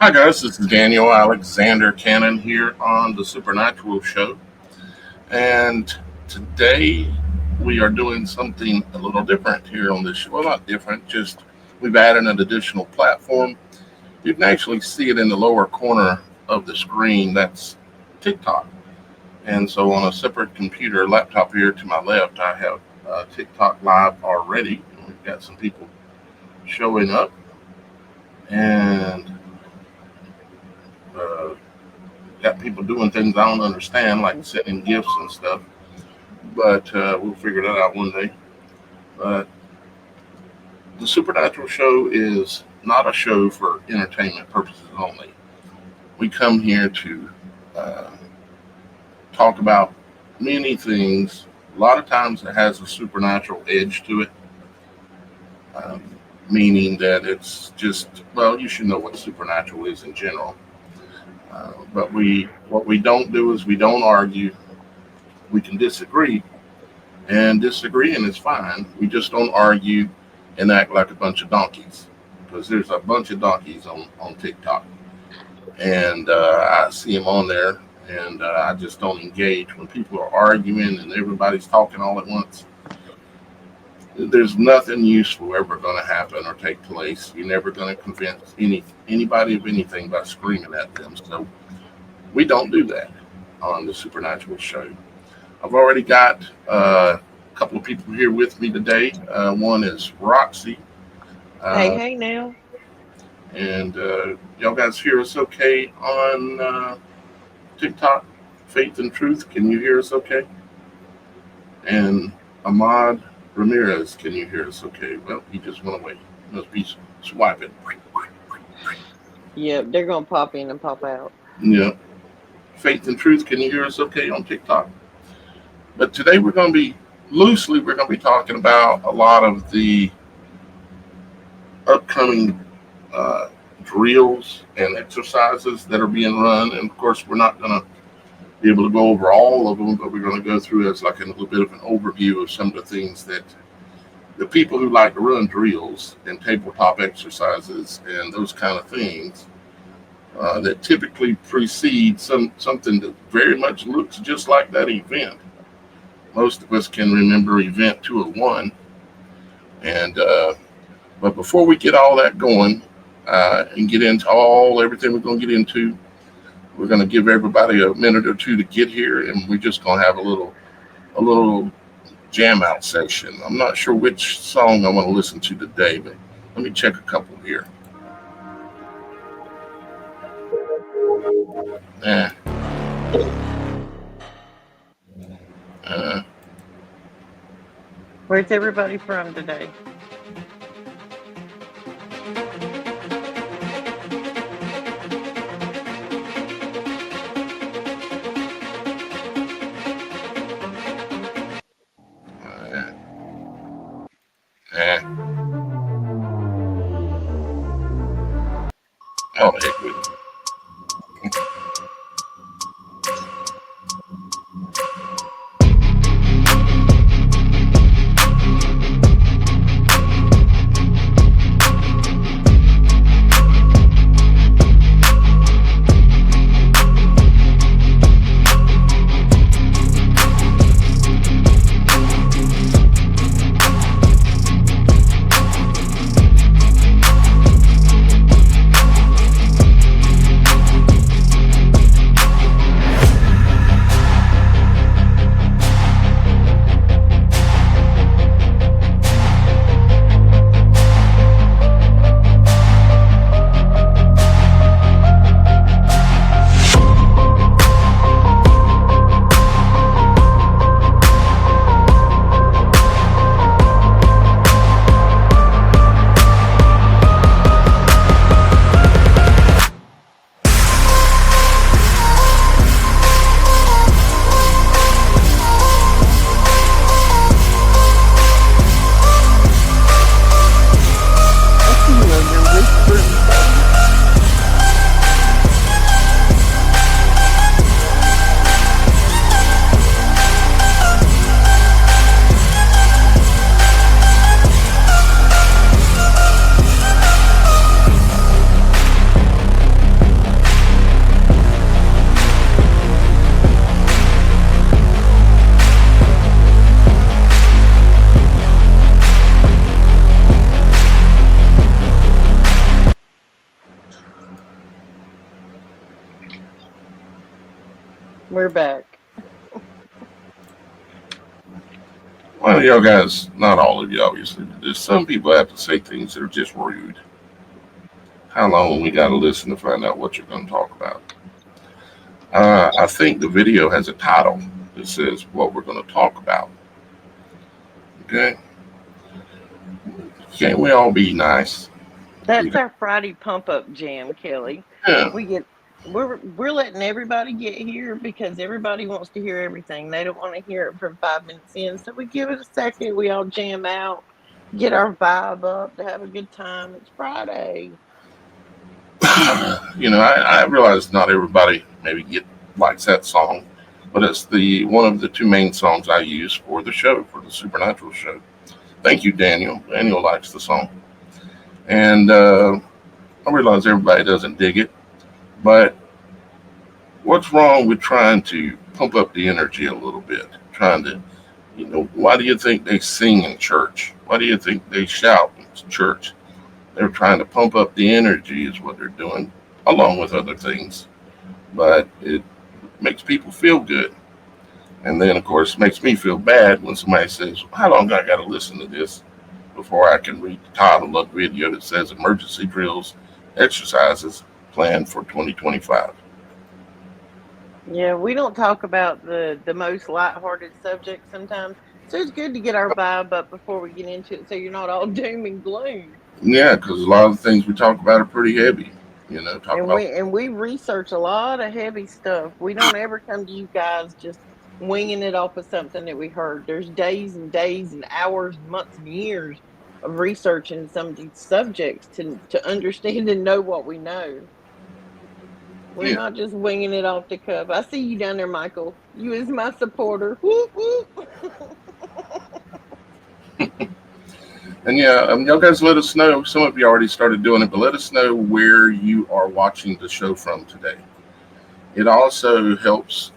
Hi guys, this is Daniel Alexander Cannon here on the Supernatural Show, and today we are doing something a little different here on this show. Well, not different, just we've added an additional platform. You can actually see it in the lower corner of the screen. That's TikTok, and so on a separate computer laptop here to my left, I have TikTok live already. We've got some people showing up, and got people doing things I don't understand, like sending gifts and stuff. But we'll figure that out one day. But the Supernatural Show is not a show for entertainment purposes only. We come here to talk about many things. A lot of times it has a supernatural edge to it, meaning that it's just, well, you should know what supernatural is in general. But what we don't do is we don't argue. We can disagree, and disagreeing is fine. We just don't argue and act like a bunch of donkeys, because there's a bunch of donkeys on TikTok, and I see them on there, and I just don't engage when people are arguing and everybody's talking all at once. There's nothing useful ever going to happen or take place. You're never going to convince anybody of anything by screaming at them. So we don't do that on the Supernatural Show. I've already got a couple of people here with me today. One is Roxy. Hey now. And y'all guys hear us okay on TikTok? Faith and Truth, can you hear us okay? And Ahmad Ramirez, can you hear us okay? Well, he just went away. Must be swiping. Yep, they're going to pop in and pop out. Yeah. Faith and Truth, can you hear us okay on TikTok? But today we're going to be talking about a lot of the upcoming drills and exercises that are being run. And of course, we're not going to be able to go over all of them, but we're going to go through as like a little bit of an overview of some of the things that the people who like to run drills and tabletop exercises and those kind of things that typically precede something that very much looks just like that event. Most of us can remember Event 201. And but before we get all that going and get into everything we're going to get into, we're going to give everybody a minute or two to get here, and we're just going to have a little jam out session. I'm not sure which song I want to listen to today, but let me check a couple here. Where's everybody from today? Oh, heck with it. We're back. Well, y'all guys, not all of you, obviously, but there's some people have to say things that are just rude. How long we got to listen to find out what you're going to talk about? I think the video has a title that says what we're going to talk about. Okay? Can't we all be nice? That's our Friday pump up jam, Kelly. Yeah. We're letting everybody get here because everybody wants to hear everything. They don't want to hear it from 5 minutes in. So we give it a second. We all jam out, get our vibe up to have a good time. It's Friday. I realize not everybody maybe likes that song, but it's one of the two main songs I use for the show, for the Supernatural Show. Thank you, Daniel. Daniel likes the song. And I realize everybody doesn't dig it, but what's wrong with trying to pump up the energy a little bit? Trying to, why do you think they sing in church? Why do you think they shout in church? They're trying to pump up the energy is what they're doing, along with other things. But it makes people feel good. And then, of course, it makes me feel bad when somebody says, how long I got to listen to this before I can read the title of the video that says emergency drills, exercises planned for 2025. Yeah, we don't talk about the most lighthearted subjects sometimes. So it's good to get our vibe up before we get into it so you're not all doom and gloom. Yeah, because a lot of the things we talk about are pretty heavy. We research a lot of heavy stuff. We don't ever come to you guys just winging it off of something that we heard. There's days and days and hours, months and years of researching some of these subjects to understand and know what we know. We're not just winging it off the cuff. I see you down there, Michael. You is my supporter. Whoop, whoop. And y'all guys let us know. Some of you already started doing it, but let us know where you are watching the show from today. It also helps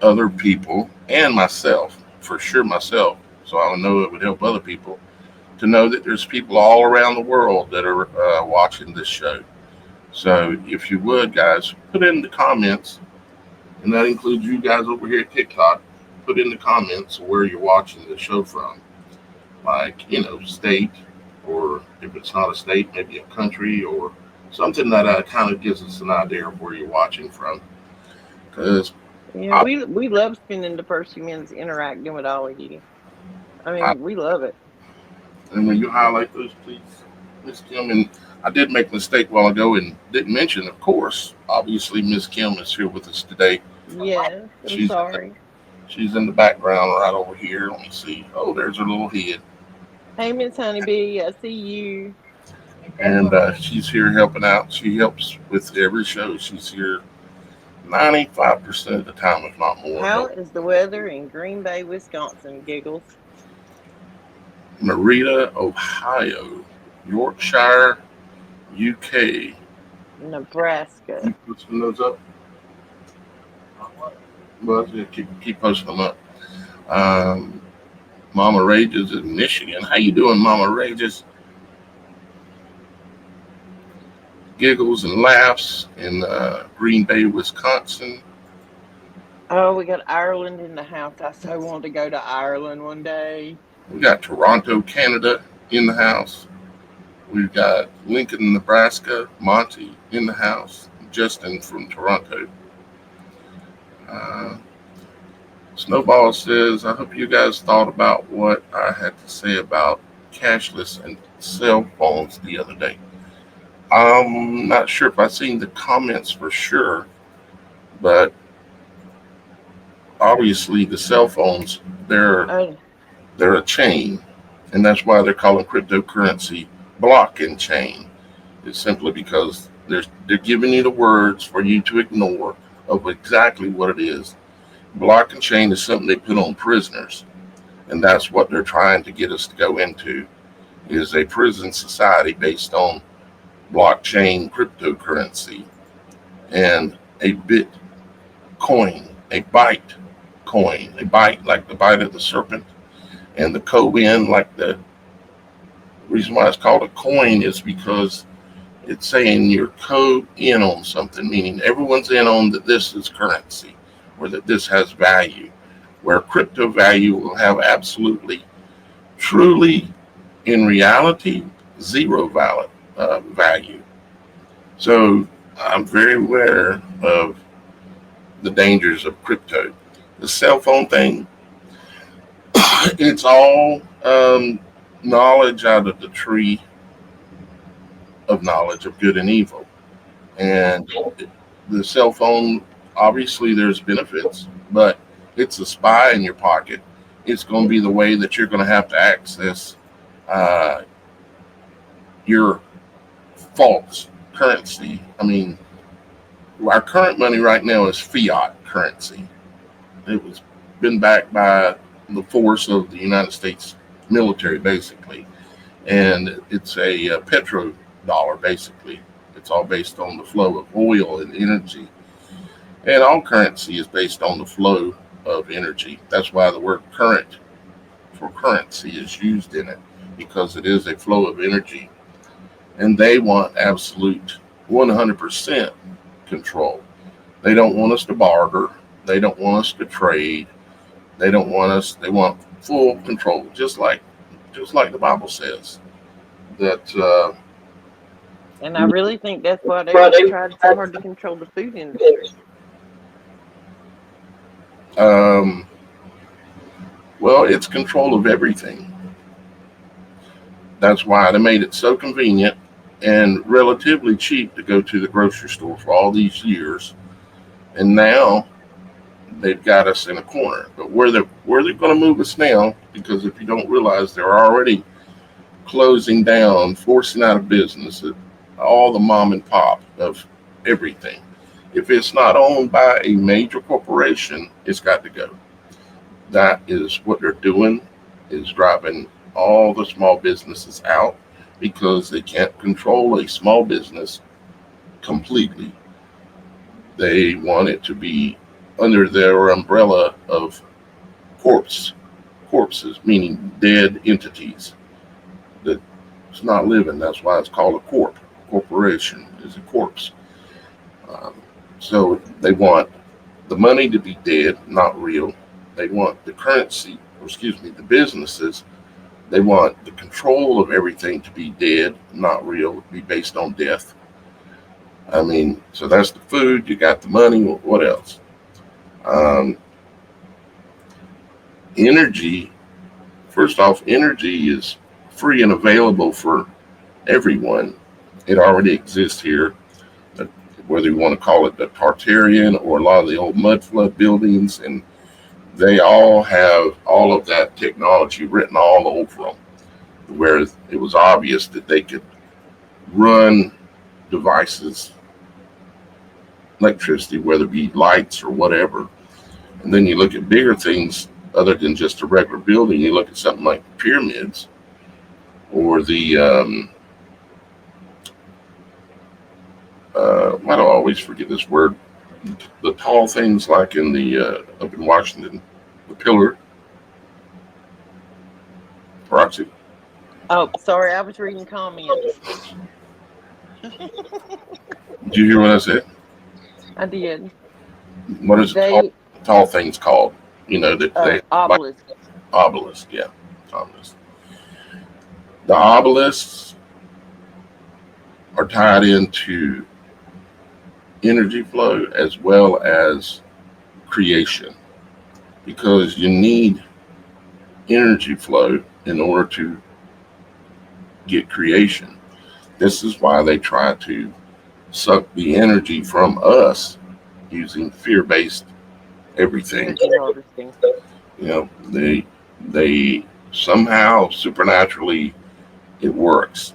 other people and myself, for sure myself, so I know it would help other people to know that there's people all around the world that are watching this show. So if you would, guys, put in the comments, and that includes you guys over here at TikTok, put in the comments where you're watching the show from. Like, state, or if it's not a state, maybe a country or something that kind of gives us an idea of where you're watching from. Because we love spending the first few minutes interacting with all of you. I mean, we love it. And when you highlight those, please, Miss Kim. And I did make a mistake a while ago and didn't mention, of course, obviously Miss Kim is here with us today. Yes, I'm sorry. She's in the background right over here. Let me see. Oh, there's her little head. Hey, Miss Honeybee, I see you. And she's here helping out. She helps with every show. She's here 95% of the time, if not more. How is the weather in Green Bay, Wisconsin, Giggles? Merida, Ohio, Yorkshire, UK, Nebraska. You posting those up? Well, keep posting them up. Mama Rages in Michigan. How you doing, Mama Rages? Giggles and Laughs in Green Bay, Wisconsin. Oh, we got Ireland in the house. I so want to go to Ireland one day. We got Toronto, Canada in the house. We've got Lincoln, Nebraska, Monty in the house. Justin from Toronto. Snowball says, I hope you guys thought about what I had to say about cashless and cell phones the other day. I'm not sure if I've seen the comments for sure, but obviously the cell phones, they're a chain, and that's why they're calling cryptocurrency block and chain. It's simply because they're giving you the words for you to ignore of exactly what it is. Block and chain is something they put on prisoners, and that's what they're trying to get us to go into, is a prison society based on blockchain cryptocurrency and a Bitcoin, a byte coin, a byte like the bite of the serpent, and the coin like the reason why it's called a coin is because it's saying you're co in on something, meaning everyone's in on that this is currency or that this has value, where crypto value will have absolutely, truly, in reality, zero value. So I'm very aware of the dangers of crypto. The cell phone thing, it's all knowledge out of the tree of knowledge of good and evil. And the cell phone, obviously, there's benefits, but it's a spy in your pocket. It's going to be the way that you're going to have to access uh, your false currency. I mean, our current money right now is fiat currency. It was been backed by the force of the United States military, basically, and it's a petro dollar, basically. It's all based on the flow of oil and energy, and all currency is based on the flow of energy. That's why the word current for currency is used in it, because it is a flow of energy, and they want absolute 100% control. They don't want us to barter. They don't want us to trade. They want full control, just like the Bible says. That And I really think that's why they tried so hard to control the food industry. Well, it's control of everything. That's why they made it so convenient and relatively cheap to go to the grocery store for all these years. And now they've got us in a corner. But where they're going to move us now, because if you don't realize, they're already closing down, forcing out of business all the mom and pop of everything. If it's not owned by a major corporation, it's got to go. That is what they're doing, is driving all the small businesses out, because they can't control a small business completely. They want it to be under their umbrella of corpses, meaning dead entities that's not living. That's why it's called a corporation is a corpse. So they want the money to be dead, not real. They want the currency, the businesses. They want the control of everything to be dead, not real, be based on death. I mean, so that's the food. You got the money. What else? Energy. First off, energy is free and available for everyone. It already exists here. Whether you want to call it the Tartarian or a lot of the old mud flood buildings, and they all have all of that technology written all over them, where it was obvious that they could run devices, electricity, whether it be lights or whatever. And then you look at bigger things other than just a regular building. You look at something like the pyramids, or the why do I always forget this word? The tall things like in the up in Washington, the pillar. Roxy. Oh, sorry, I was reading comments. Did you hear what I said? I did. What is tall things called? You know that they obelisk. Like, obelisk, yeah, obelisk. The obelisks are tied into energy flow as well as creation, because you need energy flow in order to get creation. This is why they try to suck the energy from us using fear-based everything. You know, they somehow supernaturally it works.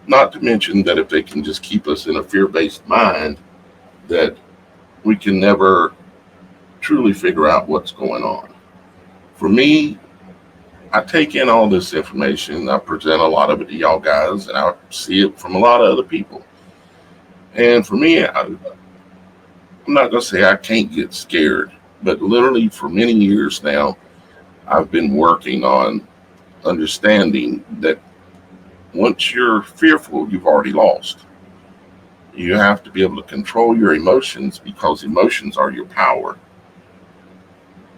Not to mention that if they can just keep us in a fear-based mind, that we can never truly figure out what's going on. For me, I take in all this information. I present a lot of it to y'all guys, and I see it from a lot of other people. And for me, I'm not going to say I can't get scared, but literally for many years now, I've been working on understanding that once you're fearful, you've already lost. You have to be able to control your emotions, because emotions are your power.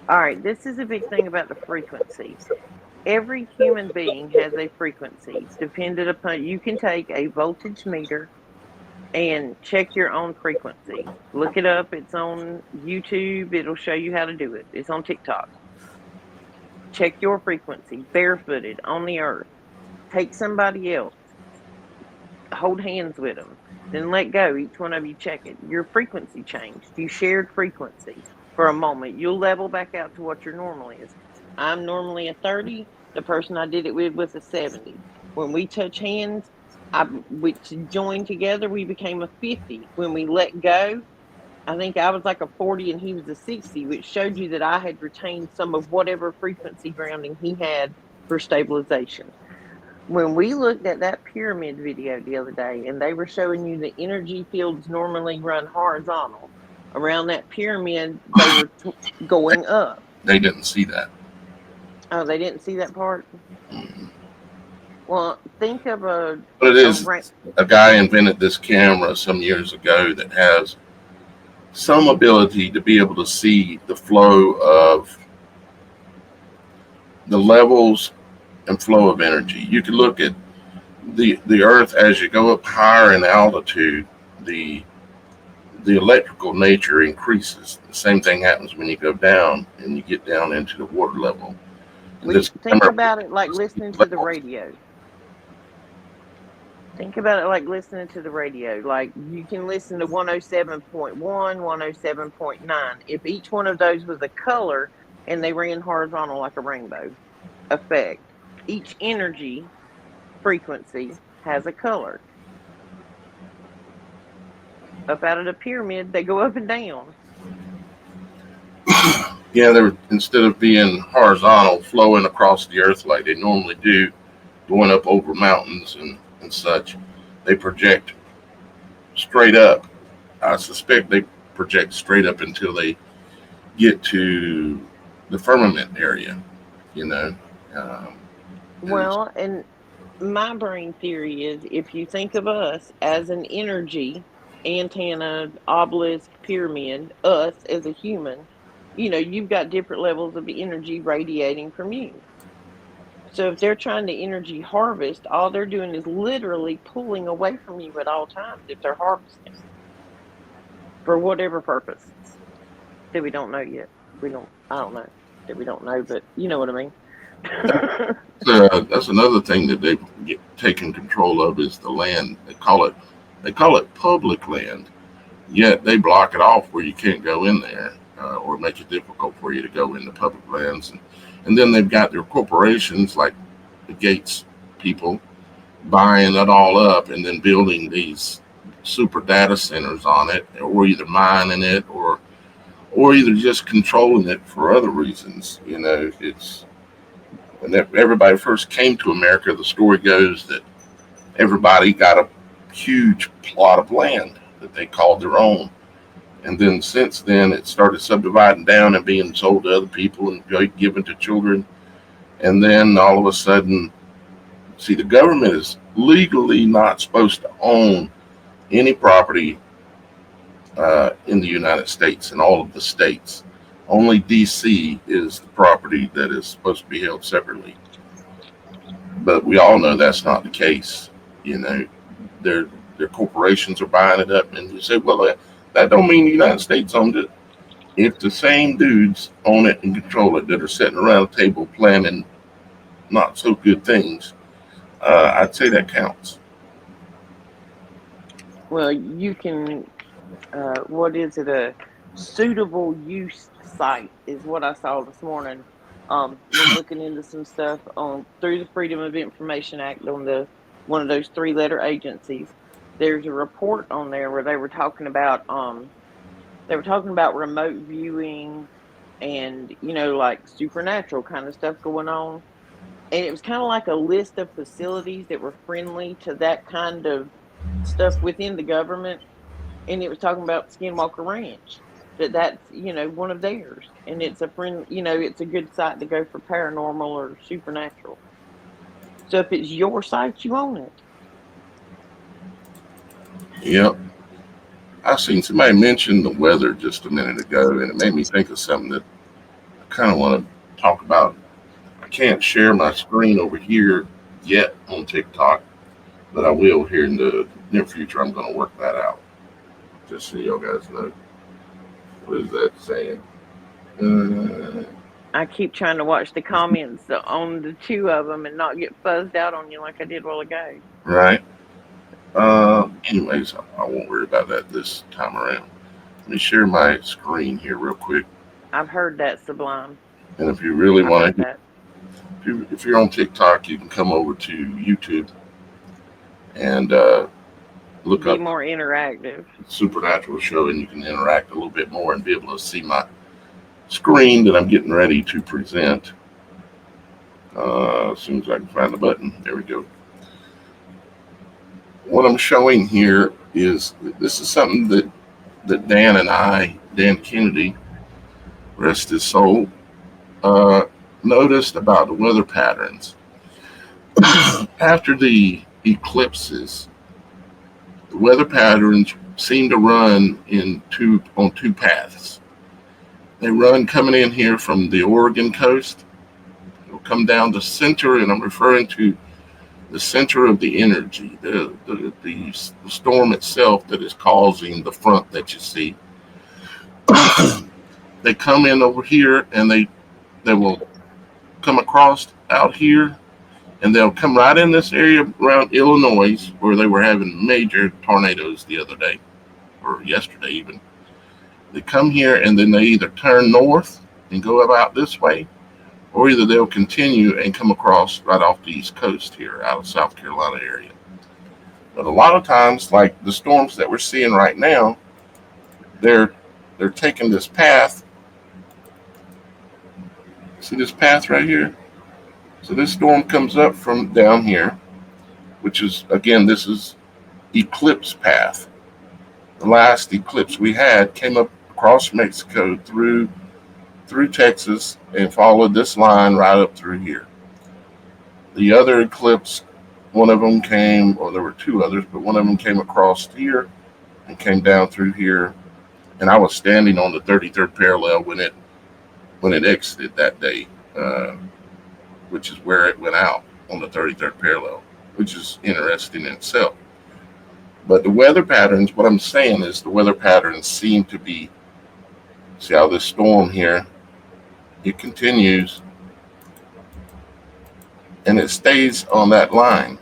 All right, this is a big thing about the frequencies. Every human being has a frequency dependent upon, you can take a voltage meter and check your own frequency. Look it up. It's on YouTube. It'll show you how to do it. It's on TikTok. Check your frequency, barefooted on the earth. Take somebody else, hold hands with them, then let go. Each one of you check it. Your frequency changed. You shared frequency for a moment. You'll level back out to what your normal is. I'm normally a 30. The person I did it with was a 70. When we touch hands, we joined together, we became a 50. When we let go, I think I was like a 40 and he was a 60, which showed you that I had retained some of whatever frequency grounding he had for stabilization. When we looked at that pyramid video the other day and they were showing you the energy fields normally run horizontal around that pyramid, they were going up. They didn't see that. Oh, they didn't see that part? Mhm. Well, think of But it is a guy invented this camera some years ago that has some ability to be able to see the flow of the levels and flow of energy. You can look at the earth as you go up higher in altitude, the electrical nature increases. The same thing happens when you go down and you get down into the water level. think about it like listening to the radio. Think about it like listening to the radio. Like you can listen to 107.1, 107.9. If each one of those was a color and they ran horizontal like a rainbow effect, each energy frequency has a color. Up out of the pyramid, they go up and down. Yeah, they're, instead of being horizontal, flowing across the earth like they normally do, going up over mountains and such, they project straight up. I suspect they project straight up until they get to the firmament area, you know. Well, and my brain theory is if you think of us as an energy antenna, obelisk, pyramid, us as a human, you've got different levels of energy radiating from you. So if they're trying to energy harvest, all they're doing is literally pulling away from you at all times if they're harvesting for whatever purpose that we don't know yet. I don't know that we don't know, but you know what I mean. That's another thing that they've taken control of is the land. They call it public land, yet they block it off where you can't go in there, or make it difficult for you to go into public lands. And then they've got their corporations like the Gates people buying it all up and then building these super data centers on it, or either mining it or either just controlling it for other reasons. You know, it's when everybody first came to America, the story goes that everybody got a huge plot of land that they called their own. And then since then, it started subdividing down and being sold to other people and given to children. And then all of a sudden, see, the government is legally not supposed to own any property in the United States, in all of the states. Only DC is the property that is supposed to be held separately. But we all know that's not the case. You know, their corporations are buying it up, and you say, well, that don't mean the United States owned it. If the same dudes own it and control it that are sitting around a table planning not so good things, I'd say that counts. Well, you can, what is it? A suitable use site is what I saw this morning. When looking into some stuff on through the Freedom of Information Act on one of those 3-letter agencies. There's a report on there where they were talking about remote viewing and like supernatural kind of stuff going on. And it was kind of like a list of facilities that were friendly to that kind of stuff within the government. And it was talking about Skinwalker Ranch, that's one of theirs, and it's a friend, it's a good site to go for paranormal or supernatural. So if it's your site, you own it. Yep. I seen somebody mention the weather just a minute ago, and it made me think of something that kind of want to talk about. I can't share my screen over here yet on TikTok, but I will here in the near future. I'm going to work that out. Just so y'all guys know. What is that saying? I keep trying to watch the comments on the two of them and not get fuzzed out on you like I did a while ago. Right. Anyways, I won't worry about that this time around. Let me share my screen here real quick. I've heard that, Sublime. And if you really want to, that. if you're on TikTok, you can come over to YouTube and look up more interactive. Supernatural Show, and you can interact a little bit more and be able to see my screen that I'm getting ready to present. As soon as I can find the button, there we go. What I'm showing here is this is something that Dan Kennedy, rest his soul, noticed about the weather patterns. After the eclipses, the weather patterns seem to run on two paths. They run coming in here from the Oregon coast. It'll come down the center, and I'm referring to the center of the energy, the storm itself that is causing the front that you see. They come in over here, and they will come across out here, and they'll come right in this area around Illinois, where they were having major tornadoes the other day, or yesterday even. They come here, and then they either turn north and go about this way, or either they'll continue and come across right off the East Coast here out of South Carolina area. But a lot of times, like the storms that we're seeing right now, they're taking this path. See this path right here? So this storm comes up from down here, which is, again, this is eclipse path. The last eclipse we had came up across Mexico through Texas and followed this line right up through here. The other eclipse, one of them came, or there were two others, but one of them came across here and came down through here. And I was standing on the 33rd parallel when it exited that day, which is where it went out on the 33rd parallel, which is interesting in itself. But the weather patterns, what I'm saying is the weather patterns seem to be, see how this storm here, it continues and it stays on that line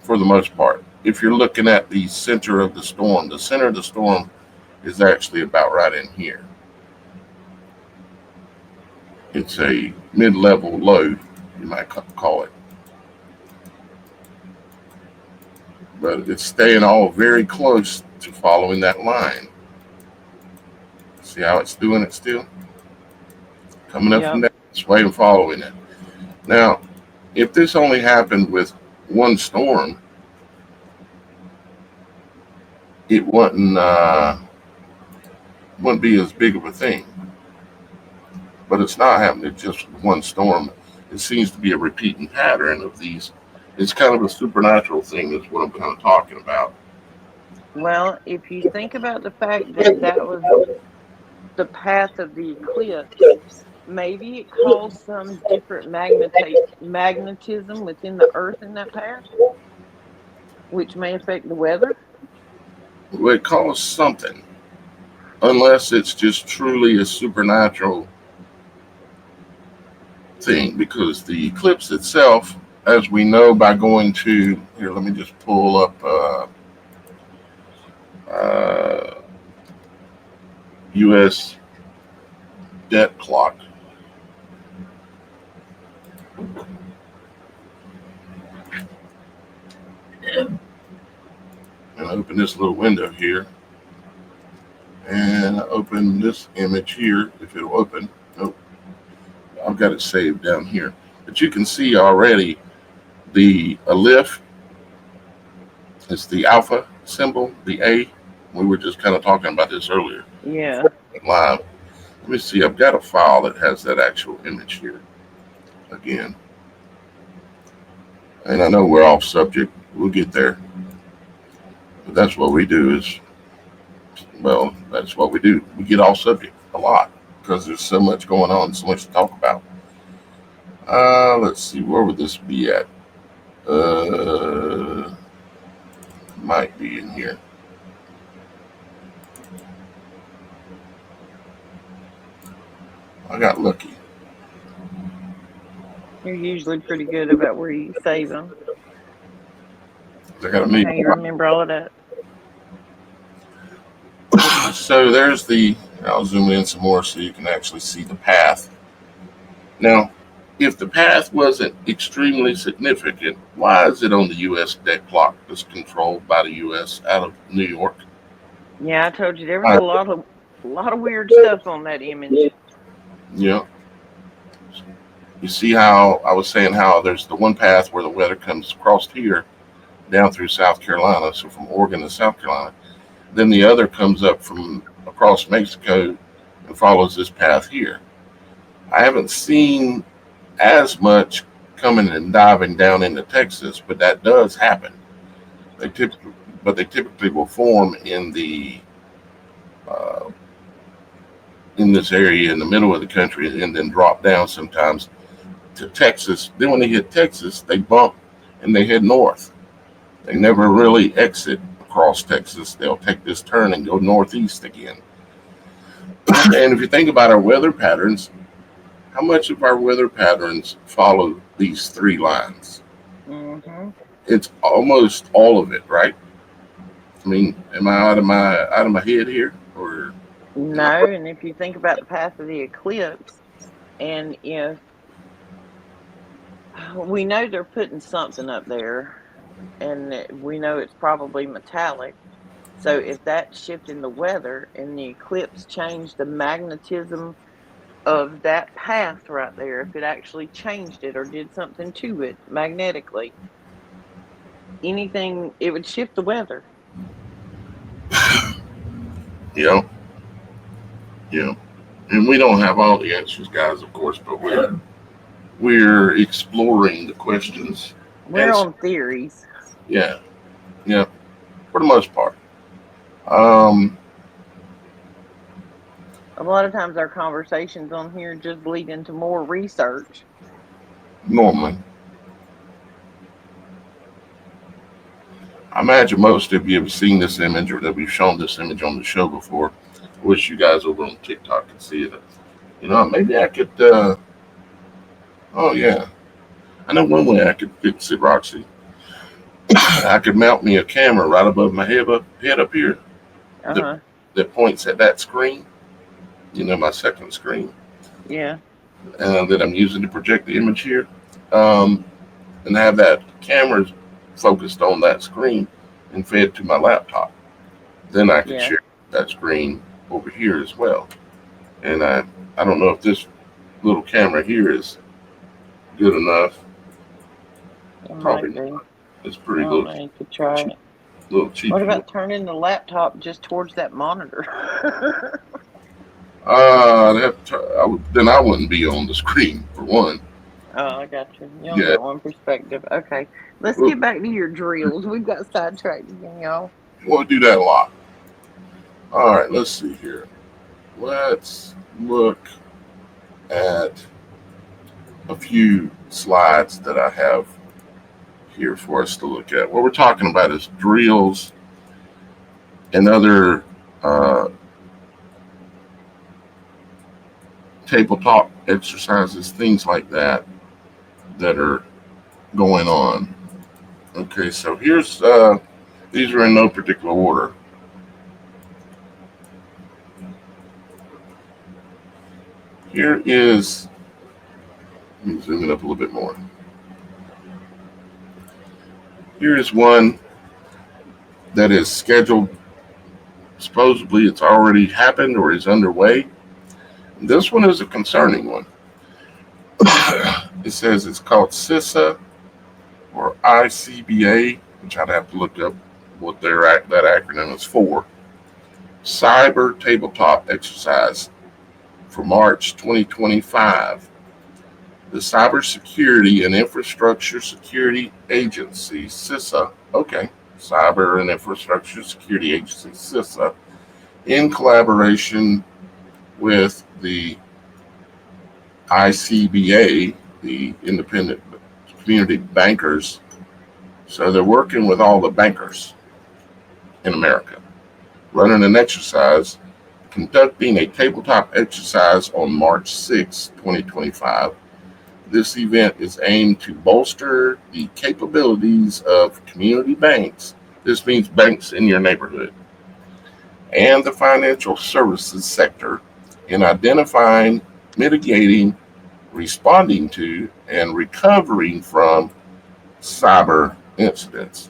for the most part. If you're looking at the center of the storm is actually about right in here. It's a mid-level low, you might call it. But it's staying all very close to following that line. See how it's doing it still? Coming up from this way and following it. Now, if this only happened with one storm, it wouldn't be as big of a thing. But it's not happening just with one storm. It seems to be a repeating pattern of these. It's kind of a supernatural thing is what I'm kind of talking about. Well, if you think about the fact that was the path of the eclipse, maybe it caused some different magnetism within the earth in that path, which may affect the weather. Well, it caused something, unless it's just truly a supernatural thing, because the eclipse itself, as we know by going to, here, let me just pull up U.S. debt clock. And open this little window here. And open this image here, if it'll open. Nope. I've got it saved down here. But you can see already the Aleph. It's the alpha symbol, the A. We were just kind of talking about this earlier. Yeah. Live. Let me see. I've got a file that has that actual image here. Again. And I know we're off subject. We'll get there. But that's what we do is, well, that's what we do. We get off subject a lot. because there's so much going on, so much to talk about. Let's see, where would this be at? Might be in here. I got lucky. You're usually pretty good about where you save them. I got to make. How you remember all of that? So there's the. I'll zoom in some more so you can actually see the path. Now, if the path wasn't extremely significant, why is it on the U.S. deck clock that's controlled by the U.S. out of New York? Yeah, I told you there was a lot of weird stuff on that image. Yeah. You see how I was saying how there's the one path where the weather comes across here down through South Carolina, so from Oregon to South Carolina. Then the other comes up from across Mexico and follows this path here. I haven't seen as much coming and diving down into Texas, but that does happen. They typically will form in the in this area in the middle of the country and then drop down sometimes to Texas. Then when they hit Texas, they bump and they head north. They never really exit across Texas. They'll take this turn and go northeast again. And if you think about our weather patterns, how much of our weather patterns follow these three lines? Mm-hmm. It's almost all of it, right? I mean, am I out of my head here, or no? And if you think about the path of the eclipse, and if we know they're putting something up there, and we know it's probably metallic. So if that shifting the weather and the eclipse changed the magnetism of that path right there, if it actually changed it or did something to it magnetically, anything, it would shift the weather. Yeah. And we don't have all the answers, guys, of course, but we're exploring the questions. We're on theories. Yeah, for the most part. A lot of times our conversations on here just lead into more research. Normally. I imagine most of you have seen this image or that we've shown this image on the show before. I wish you guys over on TikTok could see it. You know, maybe I could, oh yeah. I know one way I could fix it, Roxy. I could mount me a camera right above my head up here that points at that screen. You know, my second screen. Yeah. That I'm using to project the image here. And have that camera focused on that screen and fed to my laptop. Then I can share that screen over here as well. And I don't know if this little camera here is good enough. Probably not. It's pretty little. You could try it. Little cheap. What about turning the laptop just towards that monitor? Then I wouldn't be on the screen for one. Oh, I got you. You only got one perspective. Okay, let's get back to your drills. We've got sidetracked again, y'all. We'll do that a lot. All right, let's see here. Let's look at a few slides that I have here for us to look at. What we're talking about is drills and other tabletop exercises, things like that are going on. Okay, so here's these are in no particular order. Here is, let me zoom it up a little bit more. Here is one that is scheduled. Supposedly it's already happened or is underway. This one is a concerning one. It says it's called CISA or ICBA, which I'd have to look up what that acronym is for. Cyber Tabletop Exercise for March 2025. The Cybersecurity and Infrastructure Security Agency, CISA, Cyber and Infrastructure Security Agency, CISA, in collaboration with the ICBA, the Independent Community Bankers. So they're working with all the bankers in America, running an exercise, conducting a tabletop exercise on March 6, 2025. This event is aimed to bolster the capabilities of community banks. This means banks in your neighborhood and the financial services sector in identifying, mitigating, responding to, and recovering from cyber incidents.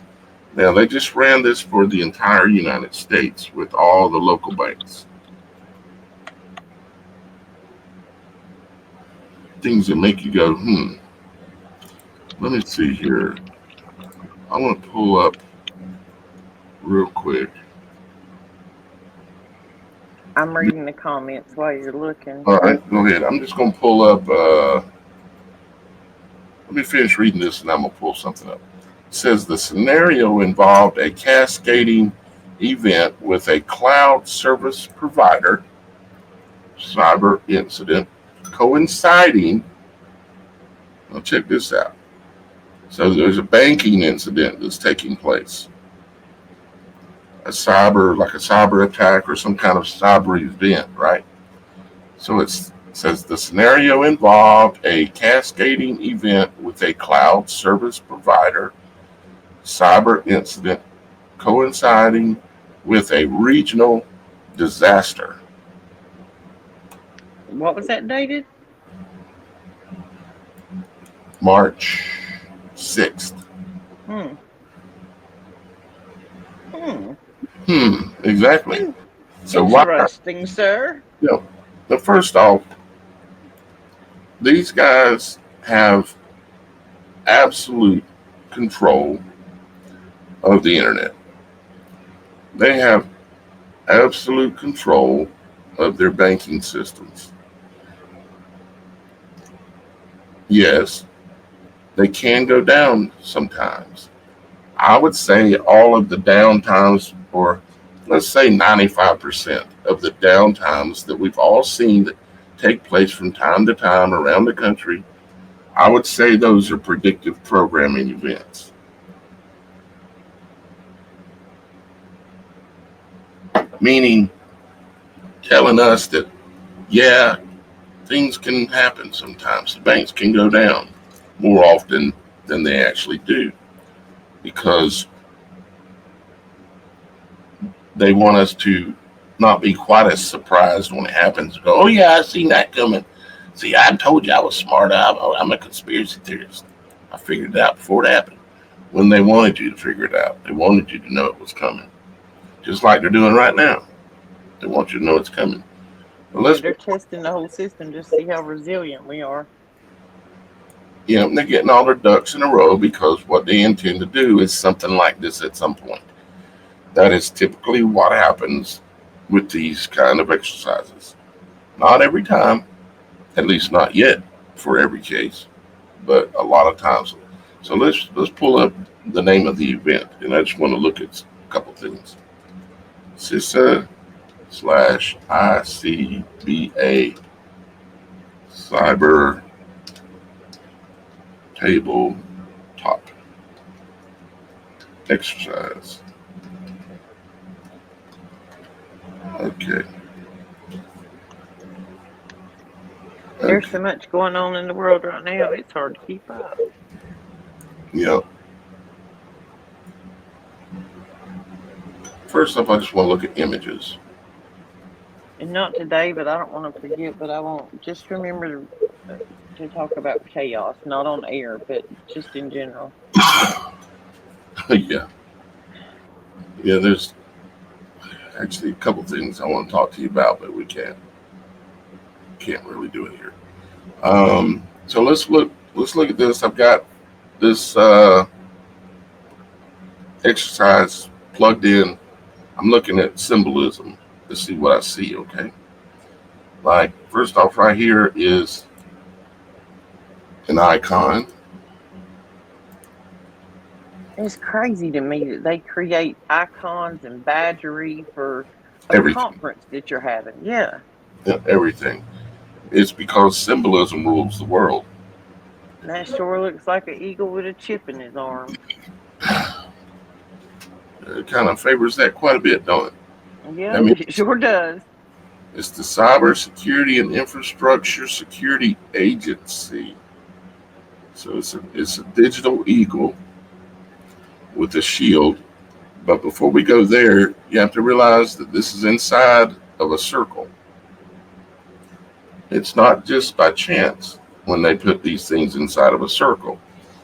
Now, they just ran this for the entire United States with all the local banks. Things that make you go, Let me see here. I want to pull up real quick. I'm reading the comments while you're looking. All right, go ahead. I'm just going to pull up. Let me finish reading this and I'm going to pull something up. It says the scenario involved a cascading event with a cloud service provider cyber incident coinciding. Now, check this out. So there's a banking incident that's taking place. Like a cyber attack or some kind of cyber event, right? So it says the scenario involved a cascading event with a cloud service provider cyber incident coinciding with a regional disaster. What was that dated? March 6th. Exactly. So interesting, sir. But first off, these guys have absolute control of the internet. They have absolute control of their banking systems. Yes, they can go down sometimes. I would say all of the downtimes, or let's say 95% of the downtimes that we've all seen that take place from time to time around the country, I would say those are predictive programming events. Meaning telling us that, yeah, things can happen sometimes. The banks can go down more often than they actually do because they want us to not be quite as surprised when it happens. Go, oh yeah, I seen that coming. See, I told you I was smart. I'm a conspiracy theorist. I figured it out before it happened. When they wanted you to figure it out, they wanted you to know it was coming. Just like they're doing right now. They want you to know it's coming. They're testing the whole system just to see how resilient we are. Yeah, they're getting all their ducks in a row because what they intend to do is something like this at some point. That is typically what happens with these kind of exercises. Not every time, at least not yet for every case, but a lot of times. So let's pull up the name of the event, and I just want to look at a couple things. CISA/ICBA Cyber Tabletop Exercise. Okay. There's so much going on in the world right now, it's hard to keep up. Yep. First off, I just want to look at images. And not today, but I don't want to forget, but I won't. Just remember to talk about chaos, not on air, but just in general. Yeah. Yeah, there's actually a couple things I want to talk to you about, but we can't really do it here. So let's look at this. I've got this exercise plugged in. I'm looking at symbolism to see what I see, okay? Like, first off, right here is an icon. It's crazy to me that they create icons and badgery for a Everything. conference that you're having. Yeah. everything. It's because symbolism rules the world. That sure looks like an eagle with a chip in his arm. It kind of favors that quite a bit, don't it? Yeah, I mean, it sure does. it's the Cyber Security and Infrastructure Security Agency. So it's a digital eagle with a shield. But before we go there, you have to realize that this is inside of a circle. It's not just by chance when they put these things inside of a circle.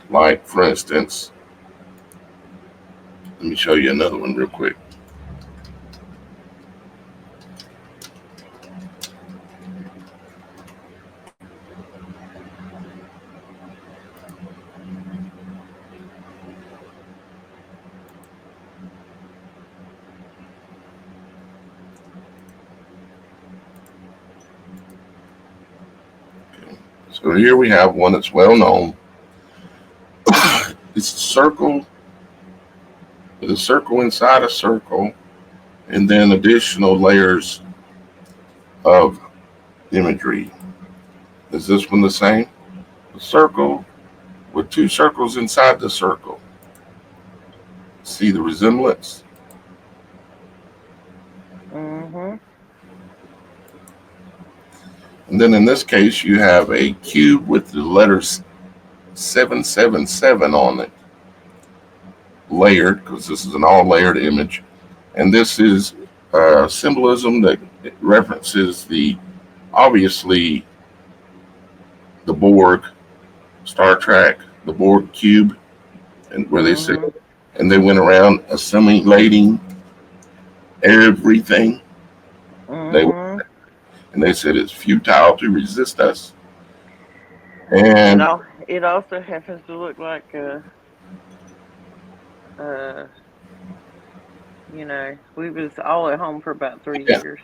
Like, for instance, let me show you another one real quick. So here we have one that's well known. It's a circle with a circle inside a circle, and then additional layers of imagery. Is this one the same? A circle with two circles inside the circle. See the resemblance? Mm-hmm. And then in this case, you have a cube with the letters 777 on it, layered, because this is an all layered image. And this is symbolism that references obviously, the Borg, Star Trek, the Borg cube, and where they say, and they went around assimilating everything. They said it's futile to resist us. And it also happens to look like we was all at home for about 3 years.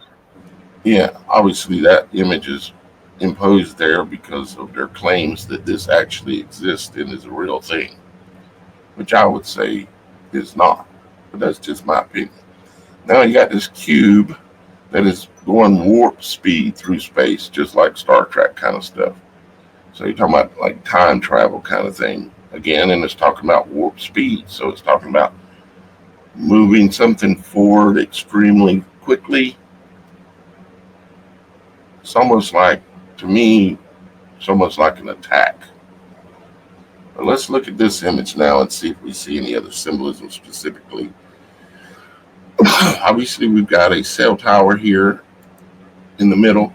Yeah, obviously that image is imposed there because of their claims that this actually exists and is a real thing, which I would say is not, but that's just my opinion. Now you got this cube that is going warp speed through space, just like Star Trek kind of stuff. So you're talking about like time travel kind of thing again, and it's talking about warp speed. So it's talking about moving something forward extremely quickly. It's almost like, to me, it's almost like an attack. But let's look at this image now and see if we see any other symbolism specifically. Obviously, we've got a cell tower here in the middle.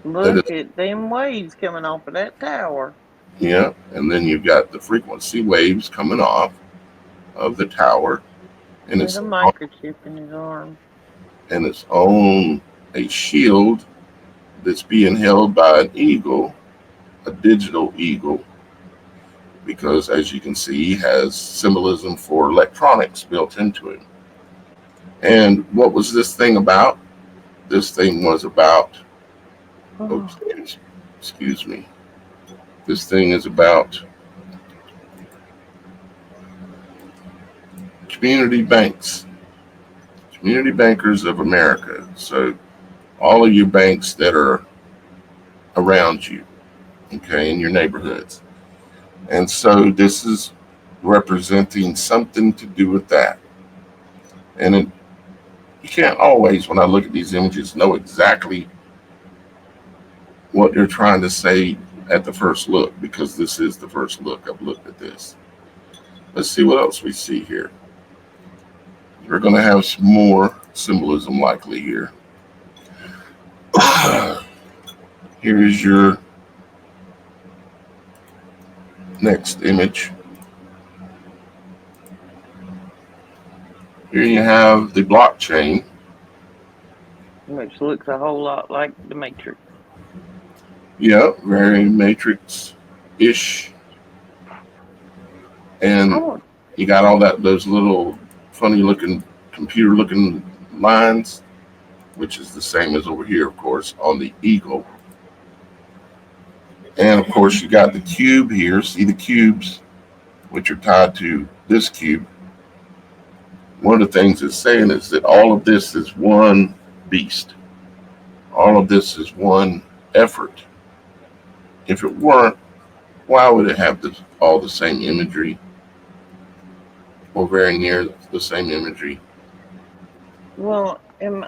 Look at them waves coming off of that tower. Yeah, and then you've got the frequency waves coming off of the tower. And it's a microchip in his arm. And it's on a shield that's being held by an eagle, a digital eagle, because as you can see, he has symbolism for electronics built into it. And what was this thing about? This thing was about, excuse me. This thing is about community banks, community bankers of America. So all of your banks that are around you, okay, in your neighborhoods. And so this is representing something to do with that. And you can't always, when I look at these images, know exactly what they're trying to say at the first look, because this is the first look I've looked at this. Let's see what else we see here. We're going to have some more symbolism likely here. Here is your next image. Here you have the blockchain, which looks a whole lot like the Matrix. Yeah, very Matrix-ish. And you got all those little funny-looking, computer-looking lines, which is the same as over here, of course, on the eagle. And, of course, you got the cube here. See the cubes, which are tied to this cube. One of the things it's saying is that all of this is one beast. All of this is one effort. If it weren't, why would it have all the same imagery or very near the same imagery? Well, am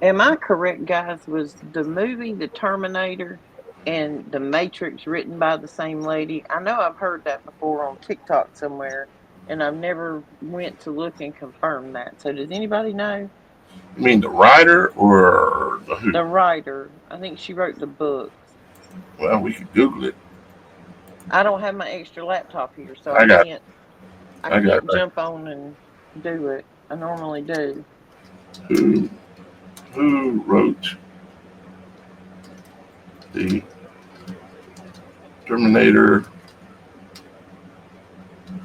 I correct, guys? Was the movie The Terminator and The Matrix written by the same lady? I know I've heard that before on TikTok somewhere, and I've never went to look and confirm that. So does anybody know? You mean the writer or the who? The writer. I think she wrote the books. Well, we could Google it. I don't have my extra laptop here, so I got, I I got can't jump on and do it. I normally do. who wrote the Terminator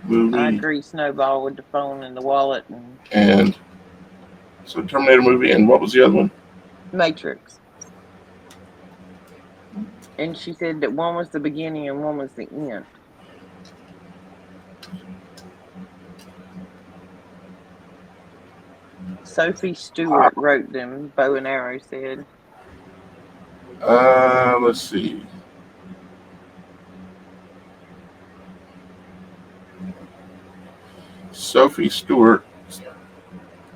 I movie agree, Snowball, with the phone and the wallet and and so Terminator movie and what was the other one? Matrix. And she said that one was the beginning and one was the end. Sophie Stewart wrote them, Bow and Arrow said. Let's see. Sophie Stewart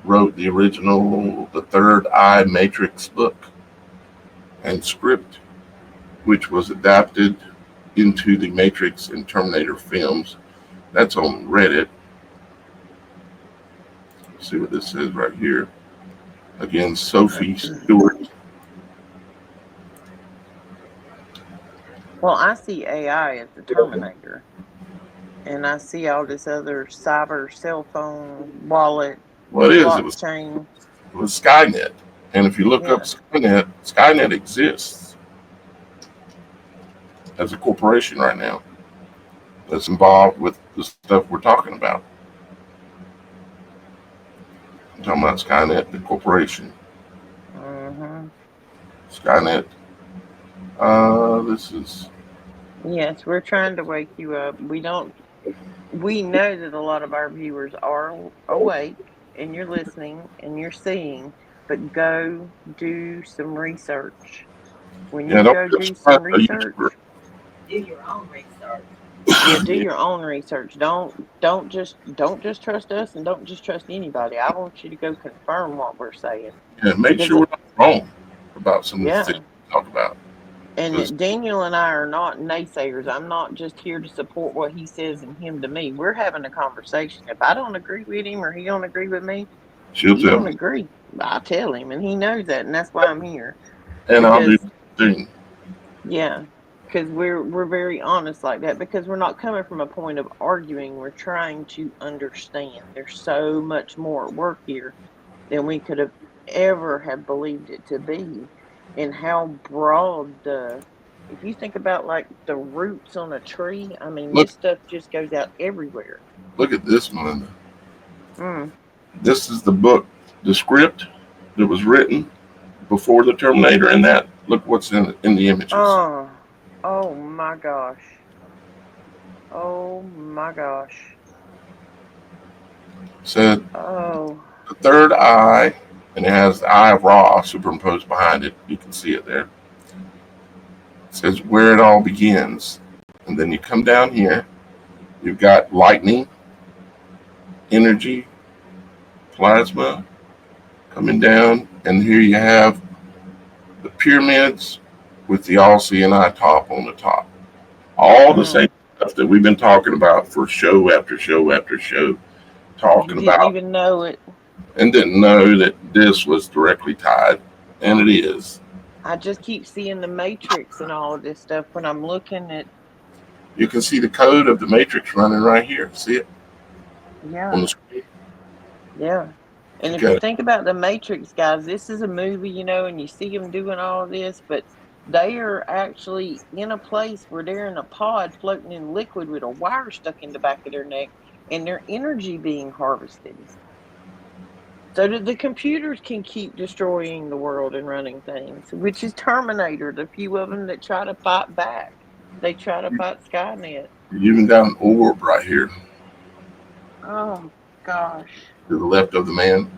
wrote the original The Third Eye Matrix book and script, which was adapted into the Matrix and Terminator films. That's on Reddit. Let's see what this says right here. Again, Sophie Stewart. Well, I see AI as the Terminator. And I see all this other cyber cell phone wallet Well, it is. blockchain. It was Skynet. And if you look up Skynet, Skynet exists as a corporation right now that's involved with the stuff we're talking about. I'm talking about Skynet, the corporation. Mm-hmm. Skynet. This is. Yes, we're trying to wake you up. We know that a lot of our viewers are awake and you're listening and you're seeing, but go do some research. When you go do some research, do your own research. Yeah, do your own research. Don't just trust us and don't just trust anybody. I want you to go confirm what we're saying. Yeah, make sure we're not wrong about some of the things we talk about. And Daniel and I are not naysayers. I'm not just here to support what he says and him to me. We're having a conversation. If I don't agree with him or he don't agree with me, She'll he tell don't me. agree. I tell him, and he knows that, and that's why I'm here. And I'll do the thing. Yeah, because we're very honest like that. Because we're not coming from a point of arguing. We're trying to understand. There's so much more at work here than we could have ever have believed it to be. And how broad if you think about like the roots on a tree, I mean, this stuff just goes out everywhere. Look at this, Melinda. Mm. This is the book, the script that was written before the Terminator, and that look what's in the images. Oh my gosh. Oh my gosh. Said the third eye. And it has the eye of Ra superimposed behind it. You can see it there. It says where it all begins. And then you come down here. You've got lightning, energy, plasma coming down. And here you have the pyramids with the all-seeing eye top on the top. All the same stuff that we've been talking about for show after show after show. Talking about. Didn't even know it. And didn't know that this was directly tied, and it is. I just keep seeing the Matrix and all of this stuff when I'm looking at. You can see the code of the Matrix running right here. See it? Yeah. On the screen. Yeah. And if you think about the Matrix, guys, this is a movie, and you see them doing all of this, but they are actually in a place where they're in a pod floating in liquid with a wire stuck in the back of their neck and their energy being harvested. So that the computers can keep destroying the world and running things, which is Terminator, the few of them that try to fight back. They try to fight Skynet. You even got an orb right here. Oh, gosh. To the left of the man.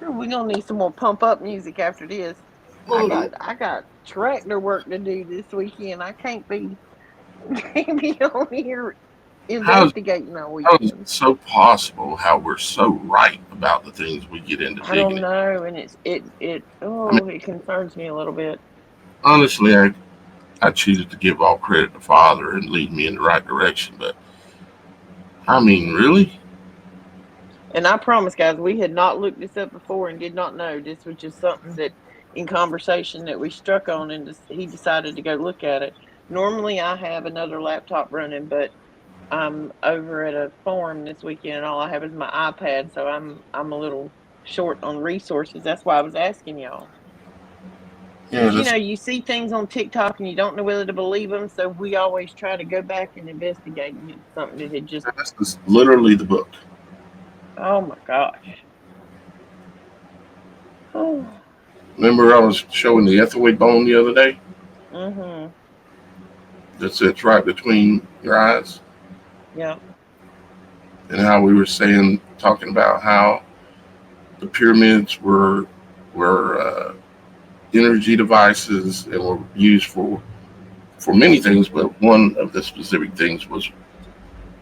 We're going to need some more pump up music after this. I got tractor work to do this weekend. I can't be can't be on here How's investigating on how is it weekends. so possible how we're so right about the things we get into I digging don't in? know, and I mean, it concerns me a little bit. honestly, I choose to give all credit to Father and lead me in the right direction. But I mean, really? And I promise, guys, we had not looked this up before and did not know. This was just something that, in conversation, that we struck on, and he decided to go look at it. Normally, I have another laptop running, but I'm over at a farm this weekend, and all I have is my iPad, so I'm a little short on resources. That's why I was asking y'all. Yeah, Because, you see things on TikTok and you don't know whether to believe them, so we always try to go back and investigate, and it's something that had just, that's just literally the book. oh my gosh. Oh. Remember, I was showing the ethylene bone the other day Mm-hmm. that sits right between your eyes, Yeah. and how we were talking about how the pyramids were energy devices and were used for many things, but one of the specific things was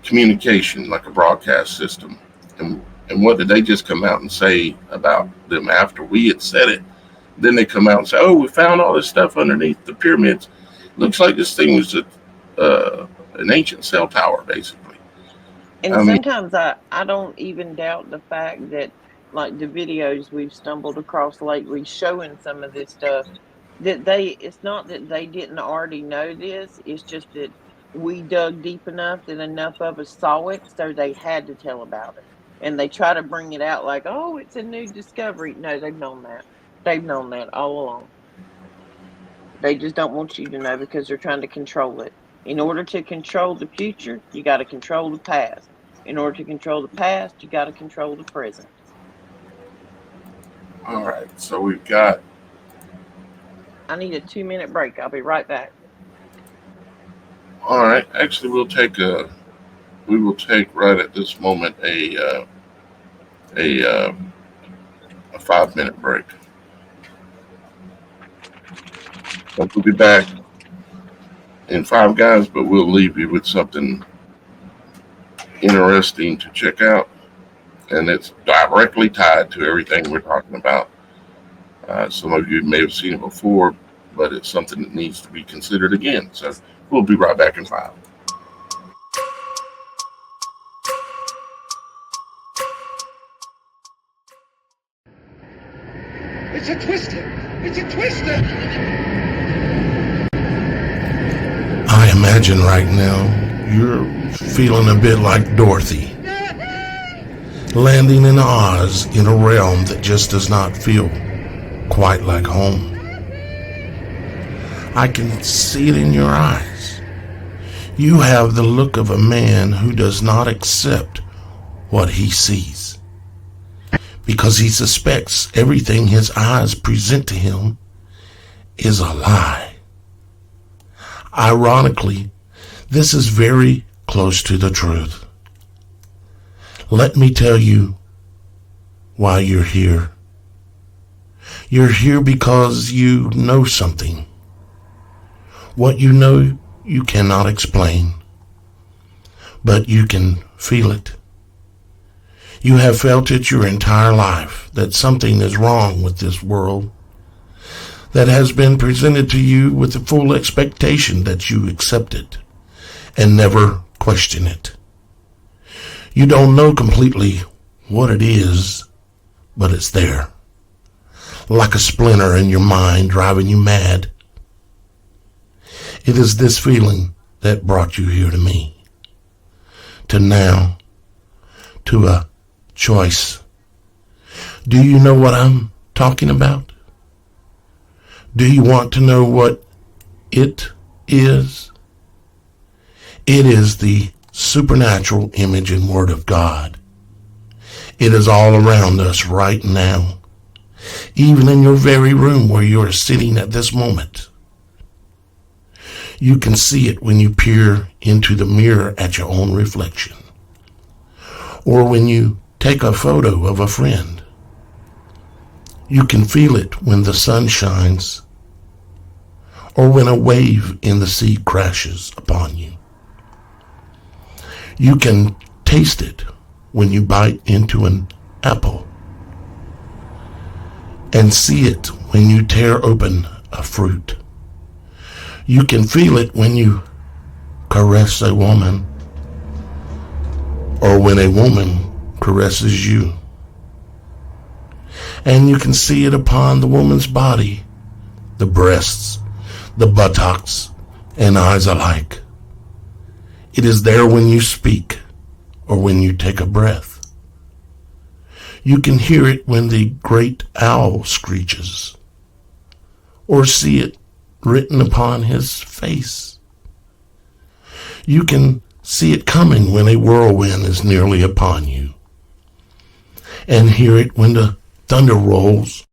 communication, like a broadcast system. And what did they just come out and say about them after we had said it? Then they come out and say, "Oh, we found all this stuff underneath the pyramids. Looks like this thing was an ancient cell tower, basically." And I mean, sometimes I don't even doubt the fact that, like, the videos we've stumbled across lately showing some of this stuff, that it's not that they didn't already know this, it's just that we dug deep enough that enough of us saw it, so they had to tell about it. And they try to bring it out like, oh, it's a new discovery. No, they've known that. They've known that all along. They just don't want you to know because they're trying to control it. In order to control the future, you got to control the past. In order to control the past, you got to control the present. all right, so we've got. I need a 2-minute break. I'll be right back. All right, actually, we will take right at this moment a 5-minute break. But we'll be back in 5 guys, but we'll leave you with something interesting to check out, and it's directly tied to everything we're talking about. Some of you may have seen it before, but it's something that needs to be considered again. So we'll be right back in 5. It's a twister! It's a twister! I imagine right now you're feeling a bit like Dorothy, landing in Oz in a realm that just does not feel quite like home. I can see it in your eyes. You have the look of a man who does not accept what he sees, because he suspects everything his eyes present to him is a lie. Ironically, this is very close to the truth. Let me tell you why you're here. You're here because you know something. What you know, you cannot explain, but you can feel it. You have felt it your entire life, that something is wrong with this world, that has been presented to you with the full expectation that you accept it and never question it. You don't know completely what it is, but it's there, like a splinter in your mind driving you mad. It is this feeling that brought you here to me, to now, to a choice. Do you know what I'm talking about? Do you want to know what it is? It is the supernatural image and word of God. It is all around us right now, even in your very room where you are sitting at this moment. You can see it when you peer into the mirror at your own reflection, or when you take a photo of a friend. You can feel it when the sun shines or when a wave in the sea crashes upon you. You can taste it when you bite into an apple and see it when you tear open a fruit. You can feel it when you caress a woman or when a woman caresses you. And you can see it upon the woman's body, the breasts, the buttocks, and eyes alike. It is there when you speak or when you take a breath. You can hear it when the great owl screeches or see it written upon his face. You can see it coming when a whirlwind is nearly upon you and hear it when the thunder rolls.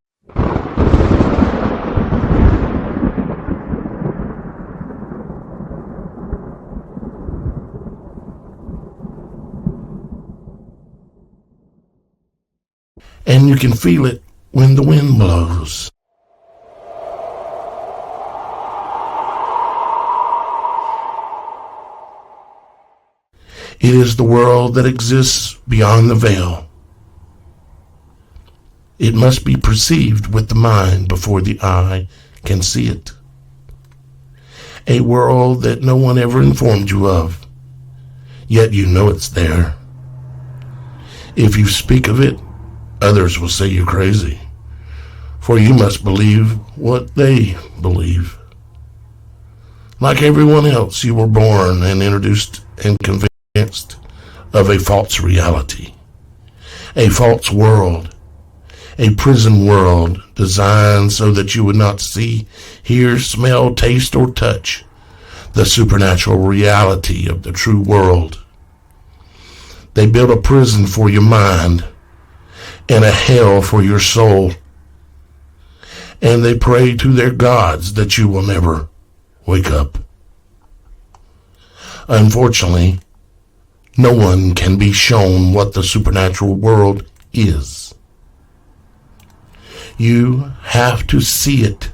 And you can feel it when the wind blows. It is the world that exists beyond the veil. It must be perceived with the mind before the eye can see it. A world that no one ever informed you of, yet you know it's there. If you speak of it, others will say you're crazy, for you must believe what they believe. Like everyone else, you were born and introduced and convinced of a false reality, a false world, a prison world designed so that you would not see, hear, smell, taste, or touch the supernatural reality of the true world. They built a prison for your mind and a hell for your soul. And they pray to their gods that you will never wake up. Unfortunately, no one can be shown what the supernatural world is. You have to see it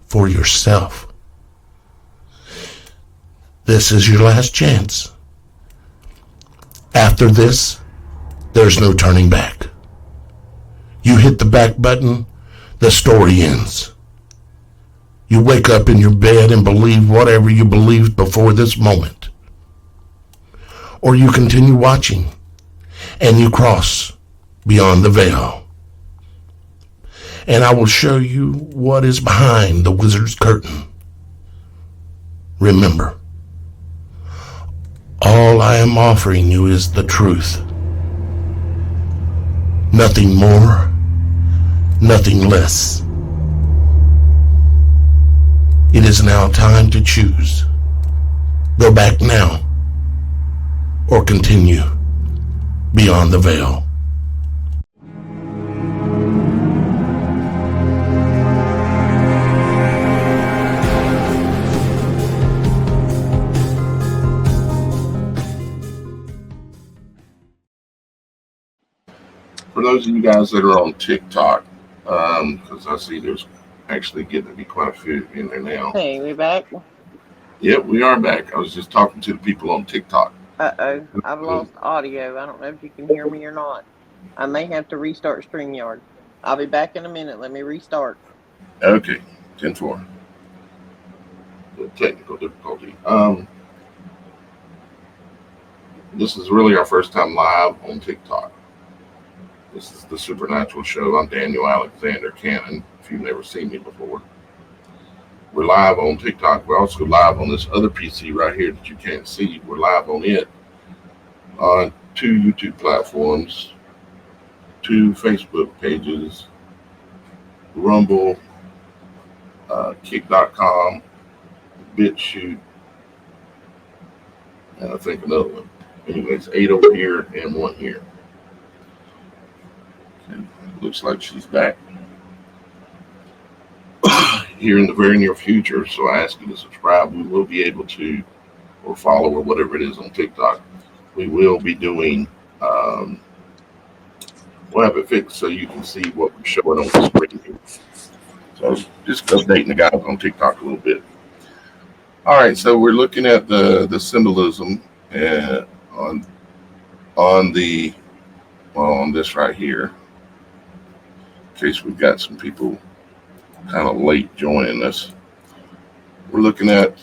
for yourself. This is your last chance. After this, there's no turning back. You hit the back button, the story ends. You wake up in your bed and believe whatever you believed before this moment. Or you continue watching and you cross beyond the veil. And I will show you what is behind the wizard's curtain. Remember, all I am offering you is the truth. Nothing more, nothing less. It is now time to choose. Go back now or continue beyond the veil. For those of you guys that are on TikTok, because I see there's actually getting to be quite a few in there now. Hey, we back? Yep, we are back. I was just talking to the people on TikTok. Uh-oh, I've lost audio. I don't know if you can hear me or not. I may have to restart StreamYard. I'll be back in a minute. Let me restart. Okay, 10-4. The technical difficulty. This is really our first time live on TikTok. This is the Supernatural Show. I'm Daniel Alexander Cannon, if you've never seen me before. We're live on TikTok. We're also live on this other PC right here that you can't see. We're live on it on 2 YouTube platforms, 2 Facebook pages, Rumble, Kick.com, BitChute, and I think another one. Anyways, 8 over here and 1 here. And it looks like she's back here in the very near future. So I ask you to subscribe. We will be able to, or follow, or whatever it is on TikTok. We will be doing We'll have it fixed so you can see what we're showing on the screen here. So just updating the guys on TikTok a little bit. All right, so we're looking at the symbolism on the on this right here. In case we've got some people kind of late joining us, we're looking at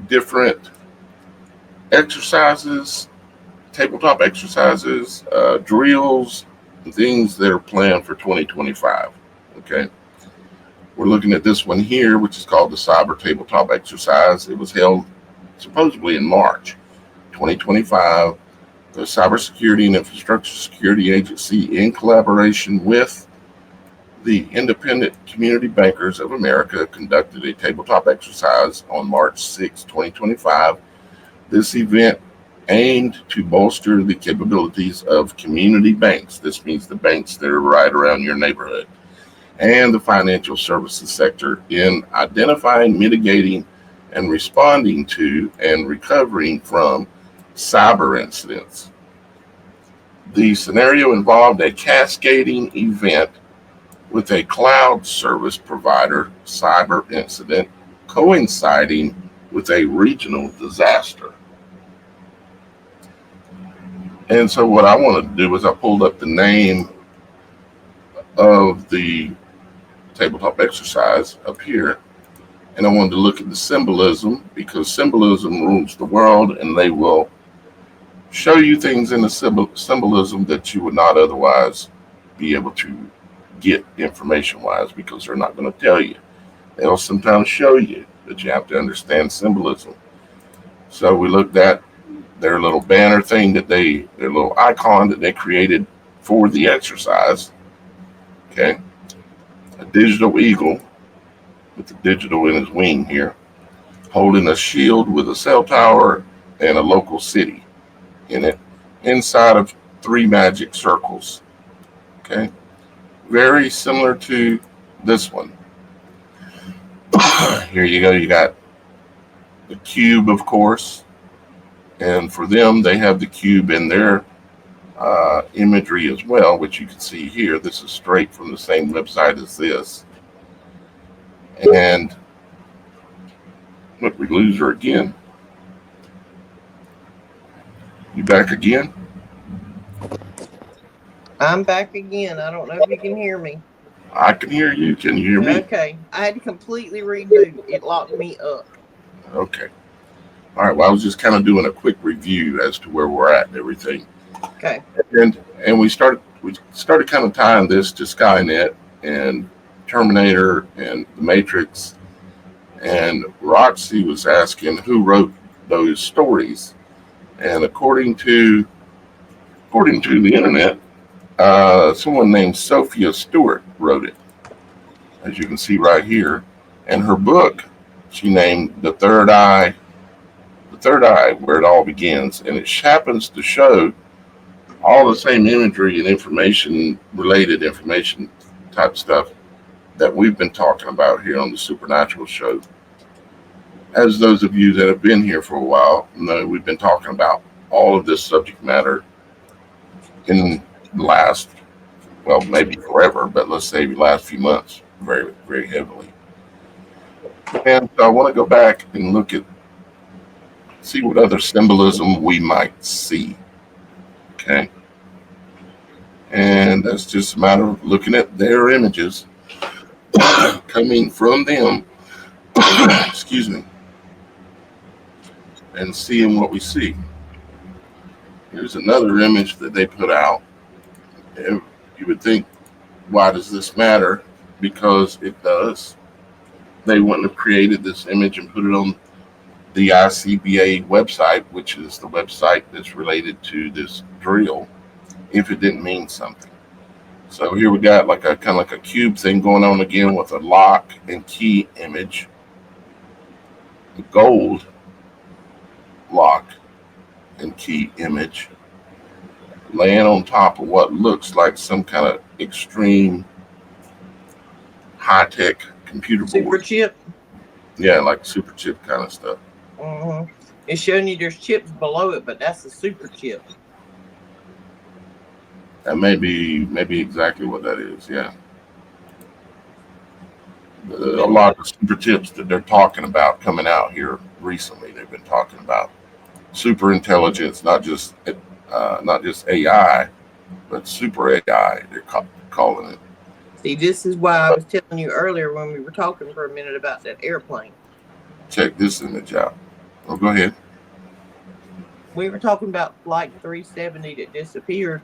different exercises, tabletop exercises, drills, and things that are planned for 2025. Okay. We're looking at this one here, which is called the Cyber Tabletop Exercise. It was held supposedly in March 2025. The Cybersecurity and Infrastructure Security Agency, in collaboration with the Independent Community Bankers of America, conducted a tabletop exercise on March 6, 2025. This event aimed to bolster the capabilities of community banks. This means the banks that are right around your neighborhood, and the financial services sector in identifying, mitigating, and responding to and recovering from cyber incidents. The scenario involved a cascading event with a cloud service provider cyber incident coinciding with a regional disaster. And so what I wanted to do was I pulled up the name of the tabletop exercise up here, and I wanted to look at the symbolism, because symbolism rules the world, and they will show you things in the symbolism that you would not otherwise be able to get information wise, because they're not going to tell you. They'll sometimes show you, but you have to understand symbolism. So we looked at their little banner thing their little icon that they created for the exercise. Okay. A digital eagle with the digital in his wing here, holding a shield with a cell tower and a local city in it, inside of 3 magic circles. Okay. Very similar to this one. Here you go. You got the cube, of course. And for them, they have the cube in their imagery as well, which you can see here. This is straight from the same website as this. And look, we lose her again. You back again? I'm back again. I don't know if you can hear me. I can hear you. Can you hear me? Okay. I had to completely reboot. It locked me up. Okay. All right. Well, I was just kind of doing a quick review as to where we're at and everything. Okay. And we started kind of tying this to Skynet and Terminator and the Matrix. And Roxy was asking who wrote those stories. And according to the internet, someone named Sophia Stewart wrote it, as you can see right here. And her book, she named The Third Eye, Where It All Begins. And it happens to show all the same imagery and information, related information type stuff that we've been talking about here on the Supernatural Show. As those of you that have been here for a while know, we've been talking about all of this subject matter in the last, well, maybe forever, but let's say the last few months, very, very heavily. And I want to go back and see what other symbolism we might see. Okay. And that's just a matter of looking at their images coming from them, excuse me, and seeing what we see. Here's another image that they put out. And you would think, why does this matter? Because it does. They wouldn't have created this image and put it on the ICBA website, which is the website that's related to this drill, if it didn't mean something. So here we got like a kind of like a cube thing going on again with a lock and key image, a gold lock and key image, laying on top of what looks like some kind of extreme high-tech computer board. Super chip. Yeah, like super chip kind of stuff. Mm-hmm. It's showing you there's chips below it, but that's a super chip. That may be exactly what that is. Yeah. A lot of the super tips that they're talking about coming out here recently. They've been talking about super intelligence, not just AI, but super AI. They're calling it. See, this is why I was telling you earlier when we were talking for a minute about that airplane. Check this image out. Oh, go ahead. We were talking about Flight 370 that disappeared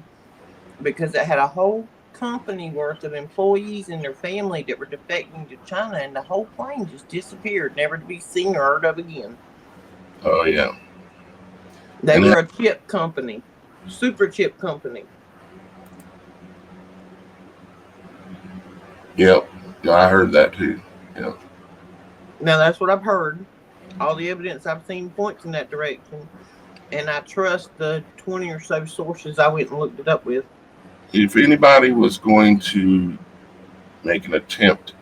because it had a whole company worth of employees and their family that were defecting to China, and the whole plane just disappeared, never to be seen or heard of again. Oh yeah. They were a chip company, super chip company. Yep. Yeah, I heard that too. Yeah. Now that's what I've heard. All the evidence I've seen points in that direction, and I trust the 20 or so sources I went and looked it up with. If anybody was going to make an attempt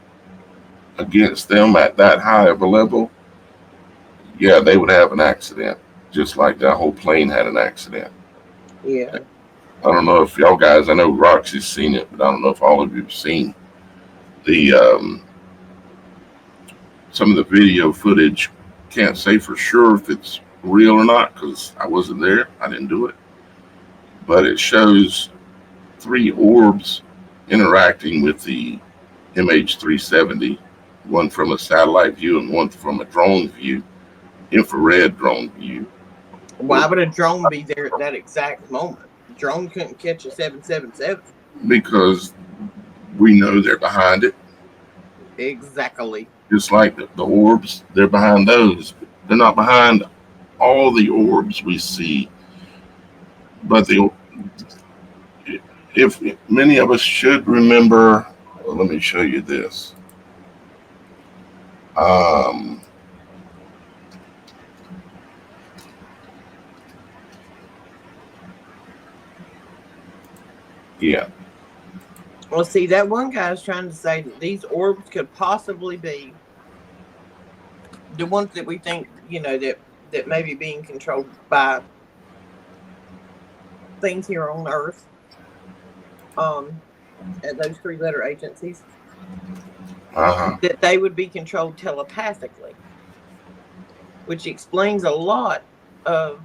against them at that high of a level, yeah, they would have an accident, just like that whole plane had an accident. Yeah. I don't know if y'all guys, I know Roxy's seen it, but I don't know if all of you have seen the some of the video footage. Can't say for sure if it's real or not because I wasn't there. I didn't do it. But it shows 3 orbs interacting with the MH370, one from a satellite view and one from a drone view, infrared drone view. Why would a drone be there at that exact moment? The drone couldn't catch a 777. Because we know they're behind it. Exactly. Just like the orbs, they're behind those. They're not behind all the orbs we see. But if many of us should remember, well, let me show you this. Yeah. Well, see, that one guy's trying to say that these orbs could possibly be the ones that we think, that may be being controlled by things here on Earth, at those 3-letter agencies, that they would be controlled telepathically, which explains a lot of.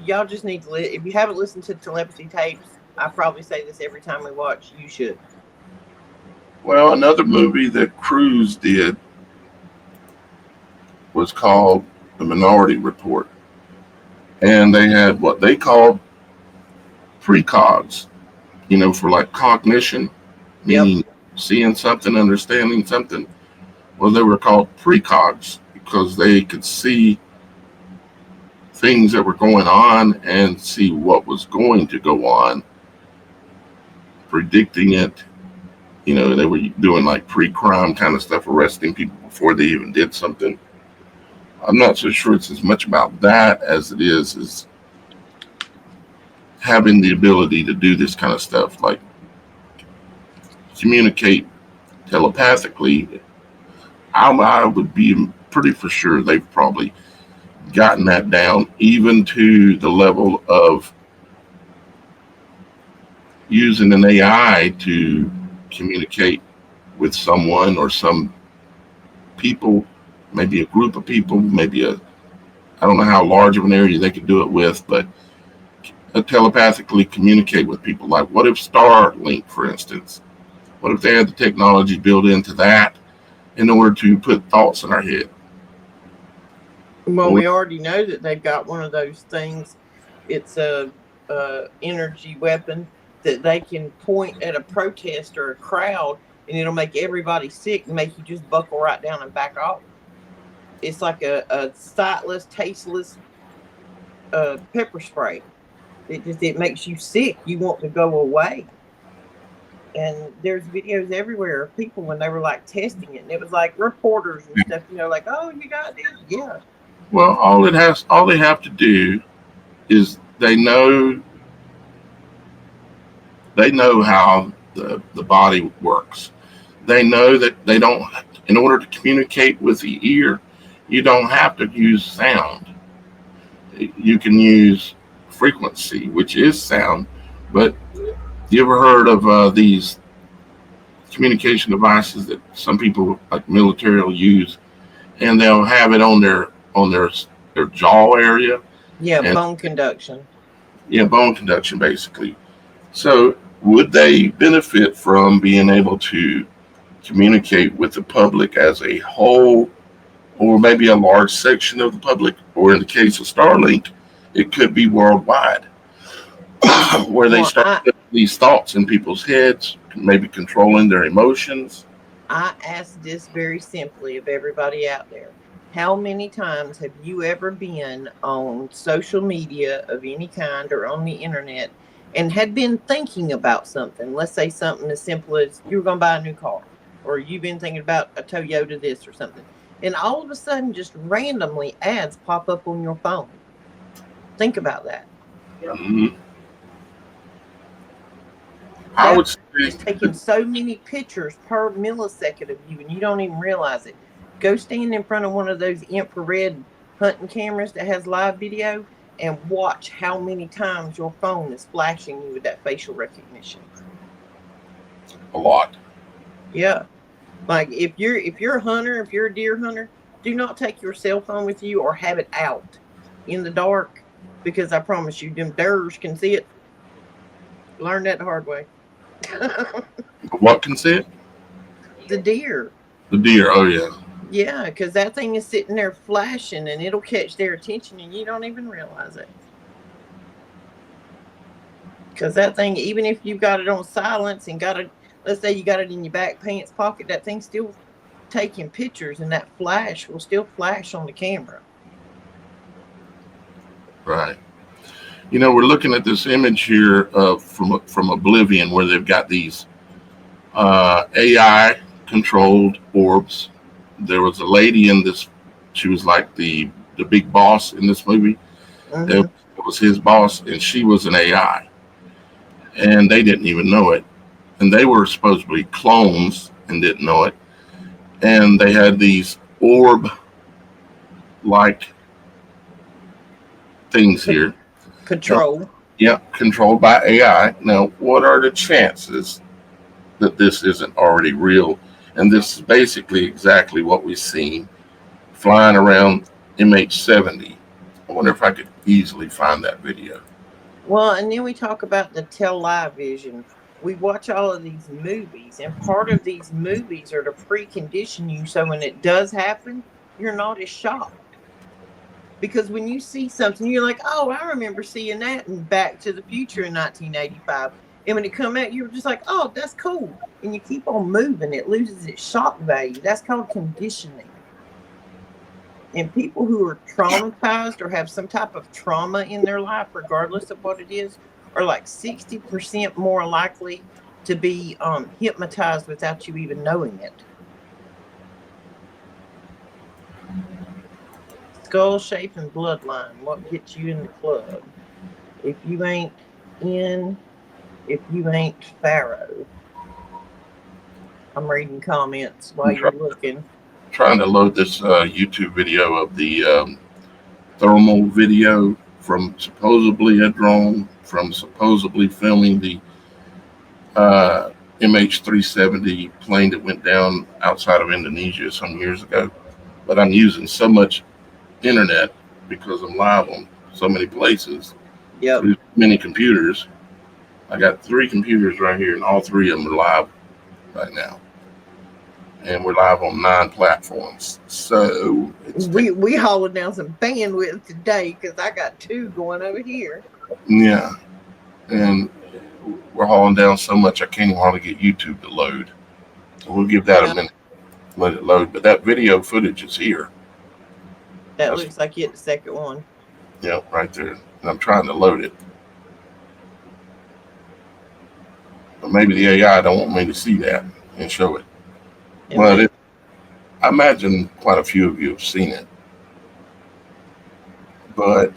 Y'all just need to if you haven't listened to telepathy tapes, I probably say this every time we watch, you should. Well, another movie that Cruise did was called The Minority Report. And they had what they called precogs, for like cognition, meaning seeing something, understanding something. Well, they were called precogs because they could see things that were going on and see what was going to go on, predicting it. They were doing like pre-crime kind of stuff, arresting people before they even did something. I'm not so sure it's as much about that as it is having the ability to do this kind of stuff, like communicate telepathically. I would be pretty for sure they've probably gotten that down, even to the level of using an AI to communicate with someone or some people, maybe a group of people, I don't know how large of an area they could do it with, but telepathically communicate with people. Like, what if Starlink, for instance, what if they had the technology built into that in order to put thoughts in our head? Well, we already know that they've got one of those things. It's a energy weapon that they can point at a protest or a crowd, and it'll make everybody sick and make you just buckle right down and back off. It's like a sightless, tasteless pepper spray. It makes you sick. You want to go away. And there's videos everywhere of people when they were like testing it, and it was like reporters and stuff, like, oh, you got this, yeah. Well, all they have to do is they know how the body works. They know that they don't, in order to communicate with the ear, you don't have to use sound. You can use frequency, which is sound, But you ever heard of these communication devices that some people like military will use, and they'll have it on their jaw area, Yeah, and bone conduction. bone conduction basically. So would they benefit from being able to communicate with the public as a whole, or maybe a large section of the public, or in the case of Starlink, it could be worldwide, where they Well, start putting these thoughts in people's heads, maybe controlling their emotions? I ask this very simply of everybody out there. How many times have you ever been on social media of any kind or on the internet and had been thinking about something? Let's say something as simple as you were going to buy a new car, or you've been thinking about a Toyota this or something. And all of a sudden, just randomly ads pop up on your phone. Think about that. Mhm. I would say It's taking so many pictures per millisecond of you, and you don't even realize it. Go stand in front of one of those infrared hunting cameras that has live video and watch how many times your phone is flashing you with that facial recognition. a lot. Yeah. Like if you're a hunter, if you're a deer hunter, do not take your cell phone with you or have it out in the dark, because I promise you, them deers can see it. Learn that the hard way. What can see it? The deer. The deer. Oh yeah. Yeah, because that thing is sitting there flashing and it'll catch their attention and you don't even realize it. Because that thing, even if you got it on silence and got it, let's say you got it in your back pants pocket, that thing's still taking pictures and that flash will still flash on the camera. Right. We're looking at this image here from Oblivion, where they've got these AI controlled orbs. There was a lady in this; she was like the big boss in this movie. Mm-hmm. It was his boss, and she was an AI, and they didn't even know it. And they were supposedly clones and didn't know it. And they had these orb-like things here. Control. Yeah, controlled by AI. Now, what are the chances that this isn't already real? And this is basically exactly what we've seen flying around MH70. I wonder if I could easily find that video. Well, and then we talk about the television. We watch all of these movies, and part of these movies are to precondition you so when it does happen, you're not as shocked. Because when you see something, you're like, oh, I remember seeing that in Back to the Future in 1985. And when it come out, you're just like, oh, that's cool. And you keep on moving. It loses its shock value. That's called conditioning. And people who are traumatized or have some type of trauma in their life, regardless of what it is, are like 60% more likely to be hypnotized without you even knowing it. Skull shape and bloodline. What gets you in the club? If you ain't Pharaoh. I'm reading comments while you're looking. Trying to load this YouTube video of the thermal video from supposedly a drone, from supposedly filming the MH370 plane that went down outside of Indonesia some years ago. But I'm using so much internet because I'm live on so many places. Yep. Many computers. I got 3 computers right here, and all 3 of them are live right now. And we're live on 9 platforms. So we hauled down some bandwidth today because I got 2 going over here. Yeah. And we're hauling down so much I can't even hardly get YouTube to load. So we'll give that a minute. Let it load. But that video footage is here. That looks like it, the second one. Yeah, right there. And I'm trying to load it. But maybe the AI don't want me to see that and show it. Well, I imagine quite a few of you have seen it. But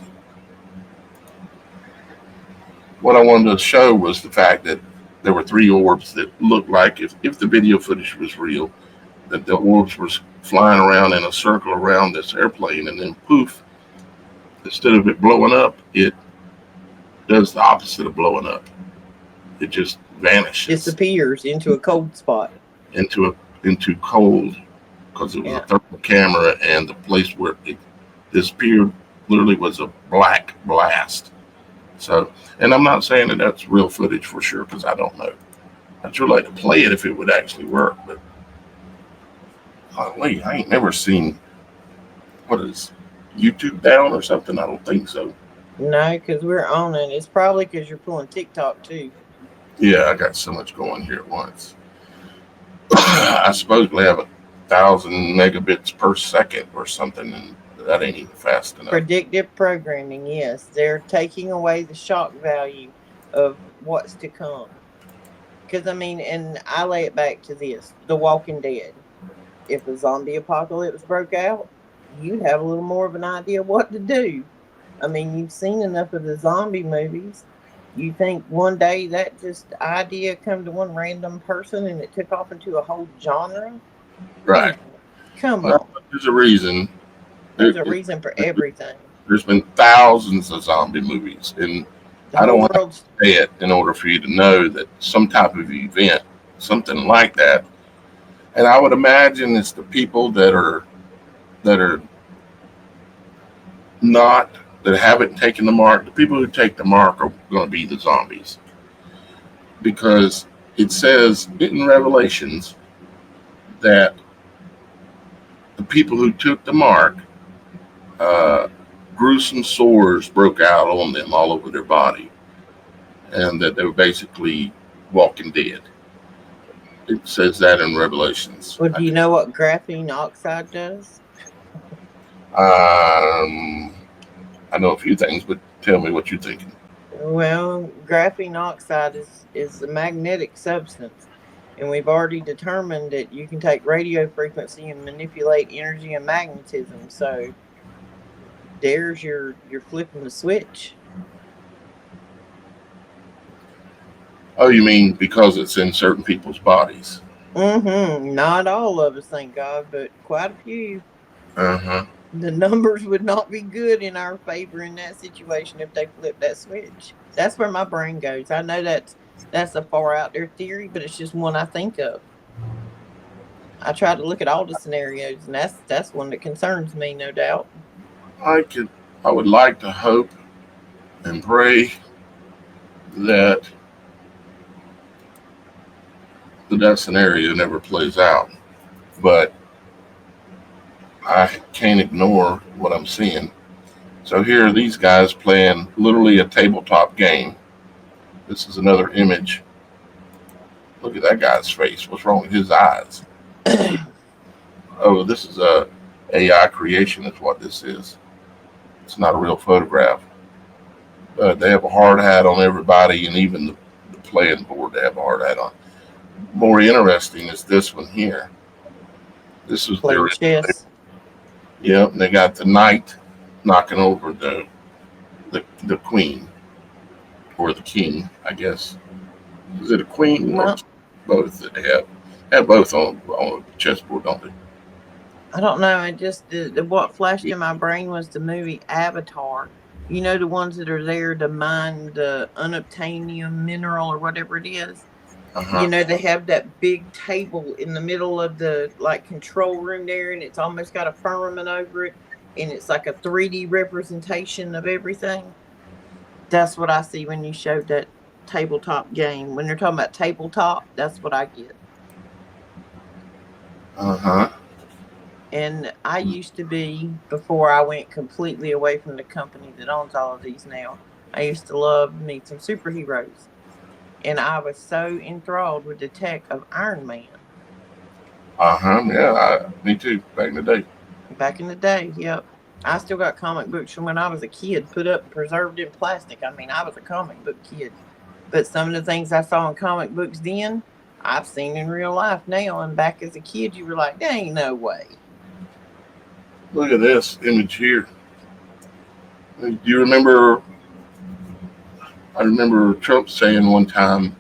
what I wanted to show was the fact that there were 3 orbs that looked like, if the video footage was real, that the orbs were flying around in a circle around this airplane, and then poof, instead of it blowing up, it does the opposite of blowing up. it just vanishes Disappears into a cold spot. into cold, because it was a thermal camera, and the place where it disappeared literally was a black blast. So, and I'm not saying that that's real footage for sure, because I don't know. I'd sure like to play it if it would actually work, but golly, I ain't never seen, what is YouTube down or something? I don't think so. No, because we're on it. It's probably because you're pulling TikTok too. Yeah, I got so much going here at once. I supposedly have 1,000 megabits per second or something, and that ain't even fast enough. Predictive programming, yes. They're taking away the shock value of what's to come. Because, I mean, and I lay it back to this. The Walking Dead. If a zombie apocalypse broke out, you'd have a little more of an idea what to do. I mean, you've seen enough of the zombie movies. You think one day that just idea come to one random person and it took off into a whole genre? Right. Come on. There's a reason. There's a reason for everything. There's been thousands of zombie movies, and I don't have to say it in order for you to know that some type of event, something like that. And I would imagine it's the people that haven't taken the mark. The people who take the mark are going to be the zombies, because it says in Revelations that the people who took the mark, gruesome sores broke out on them all over their body, and that they were basically walking dead. It says that in Revelations. Well, do you know what graphene oxide does? I know a few things, but tell me what you're thinking. Well, graphene oxide is a magnetic substance, and we've already determined that you can take radio frequency and manipulate energy and magnetism. So there's you're flipping the switch. Oh, you mean because it's in certain people's bodies? Mm-hmm. Not all of us, thank God, but quite a few. Uh-huh. The numbers would not be good in our favor in that situation if they flip that switch. That's where my brain goes. I know that's a far out there theory, but it's just one I think of. I try to look at all the scenarios, and that's one that concerns me, no doubt. I would like to hope and pray that that scenario never plays out, but I can't ignore what I'm seeing. So here are these guys playing literally a tabletop game. This is another image. Look at that guy's face. What's wrong with his eyes? Oh, this is a AI creation is what this is. It's not a real photograph. But they have a hard hat on everybody, and even the playing board, they have a hard hat on. More interesting is this one here. This is their chess. Yep, and they got the knight knocking over the queen, or the king, I guess. Is it a queen? Well, both that they have both on the chessboard, don't they? I don't know. It just what flashed in my brain was the movie Avatar. You know, the ones that are there to mine the unobtainium mineral or whatever it is. Uh-huh. You know, they have that big table in the middle of the control room there, and it's almost got a firmament over it, and it's like a 3D representation of everything. That's what I see when you showed that tabletop game. When they're talking about tabletop, that's what I get. Uh-huh. And I used to be, before I went completely away from the company that owns all of these now, I used to love me some superheroes. And I was so enthralled with the tech of Iron Man. Uh-huh. Yeah, me too, back in the day. Back in the day, yep. I still got comic books from when I was a kid, put up and preserved in plastic. I mean, I was a comic book kid. But some of the things I saw in comic books then, I've seen in real life now. And back as a kid, you were like, there ain't no way. Look at this image here. Do you remember? I remember Trump saying one time,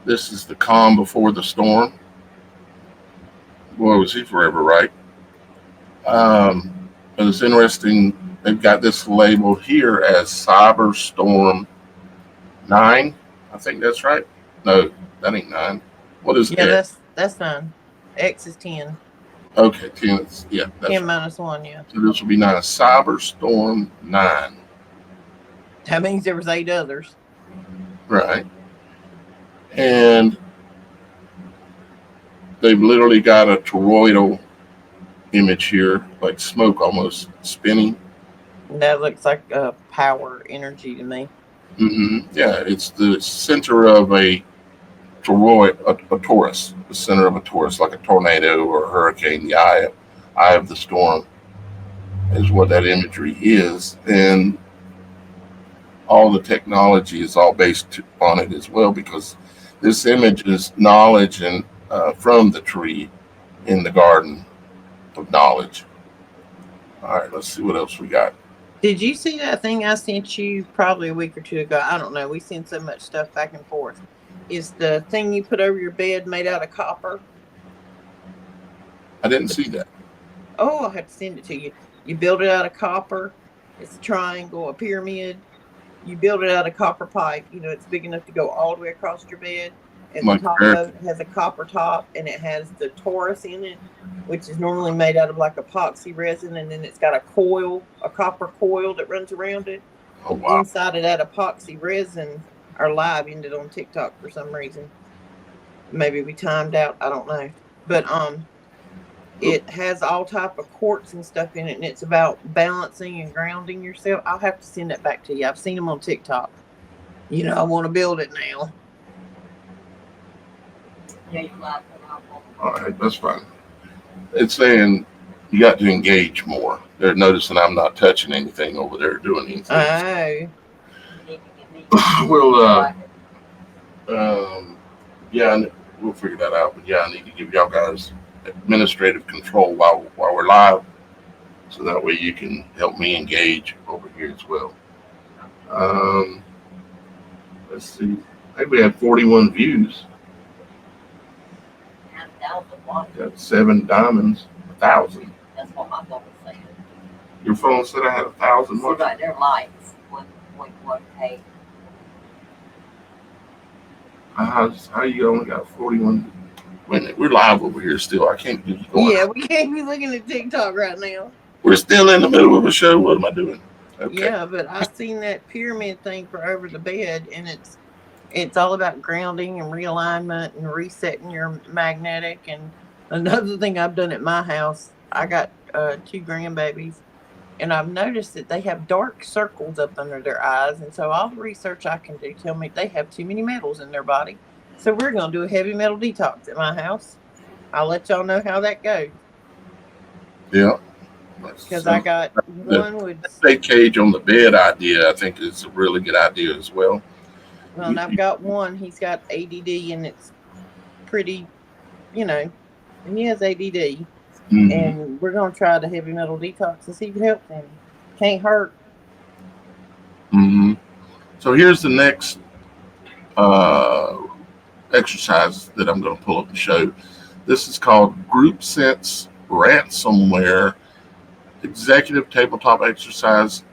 this is the calm before the storm. Boy, was he forever right. But it's interesting, they've got this label here as Cyber Storm 9. I think that's right. No, that ain't 9. What is Yeah, X? that's 9. X is 10. Okay, 10. Yeah, that's 10 right. minus 1, yeah. So this will be 9. Cyberstorm 9. That means there was 8 others. Right. And they've literally got a toroidal image here, like smoke almost spinning. That looks like power energy to me. Yeah, it's the center of a toroid, a torus, the center of a torus, like a tornado or a hurricane. The eye of the storm is what that imagery is, and all the technology is all based on it as well, because this image is knowledge and from the tree in the garden of knowledge. All right, let's see what else we got. Did you see that thing I sent you probably a week or 2 ago? I don't know. We send so much stuff back and forth. Is the thing you put over your bed made out of copper? I didn't see that. Oh, I have to send it to you. You build it out of copper. It's a triangle, a pyramid. You build it out of copper pipe. You know, it's big enough to go all the way across your bed. And the top of it has a copper top, and it has the torus in it, which is normally made out of like epoxy resin, and then it's got a coil, a copper coil that runs around it. Oh, wow. Inside of that epoxy resin, our live ended on TikTok for some reason. Maybe we timed out, I don't know. But it has all type of quartz and stuff in it, and it's about balancing and grounding yourself. I'll have to send that back to you. I've seen them on TikTok. You know, I want to build it now. Yeah, you like All right, that's fine. It's saying you got to engage more. They're noticing I'm not touching anything over there, doing anything. Oh. Well, yeah, we'll figure that out. But yeah, I need to give y'all guys administrative control while we're live, so that way you can help me engage over here as well. Let's see. I think we had 41 views. Got 7 diamonds, 1,000. That's what my phone was saying. Your phone said I had 1,000 See, more. right, their lights 1.1K. How you only got 41? Wait a minute, we're live over here still. I can't be going. Yeah, we can't be looking at TikTok right now. We're still in the middle of a show. What am I doing? Okay. Yeah, but I seen that pyramid thing for over the bed, and it's all about grounding and realignment and resetting your magnetic. And another thing I've done at my house, I got 2 grandbabies, and I've noticed that they have dark circles up under their eyes. And so all the research I can do tell me they have too many metals in their body. So we're going to do a heavy metal detox at my house. I'll let y'all know how that goes. Yeah. Because I got one with... Snake cage on the bed idea, I think, is a really good idea as well. Well, and I've got one. He's got ADD, and it's pretty, you know, and he has ADD. Mm-hmm. And we're going to try the heavy metal detox and see if it helps him. Can't hurt. Mm-hmm. So here's the next exercise that I'm going to pull up and show. This is called Group Sense Ransomware Executive Tabletop Exercise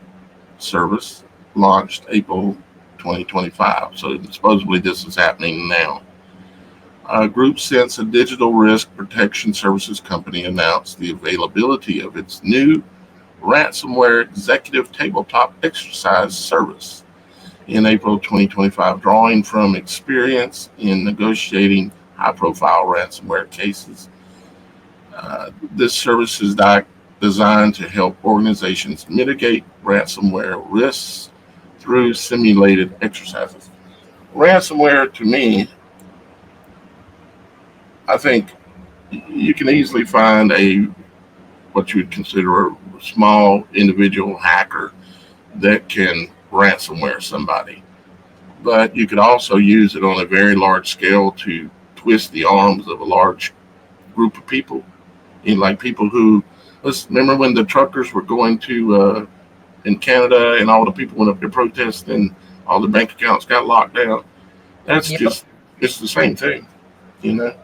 Service, launched April 2025. So supposedly this is happening now. Group Sense, a digital risk protection services company, announced the availability of its new ransomware executive tabletop exercise service in April 2025, drawing from experience in negotiating high-profile ransomware cases. This service is designed to help organizations mitigate ransomware risks through simulated exercises. Ransomware, to me, I think you can easily find what you would consider a small individual hacker that can ransomware somebody. But you could also use it on a very large scale to twist the arms of a large group of people. Like people who, remember when the truckers were going to in Canada and all the people went up there protesting and all the bank accounts got locked down? That's just, it's the same thing, you know?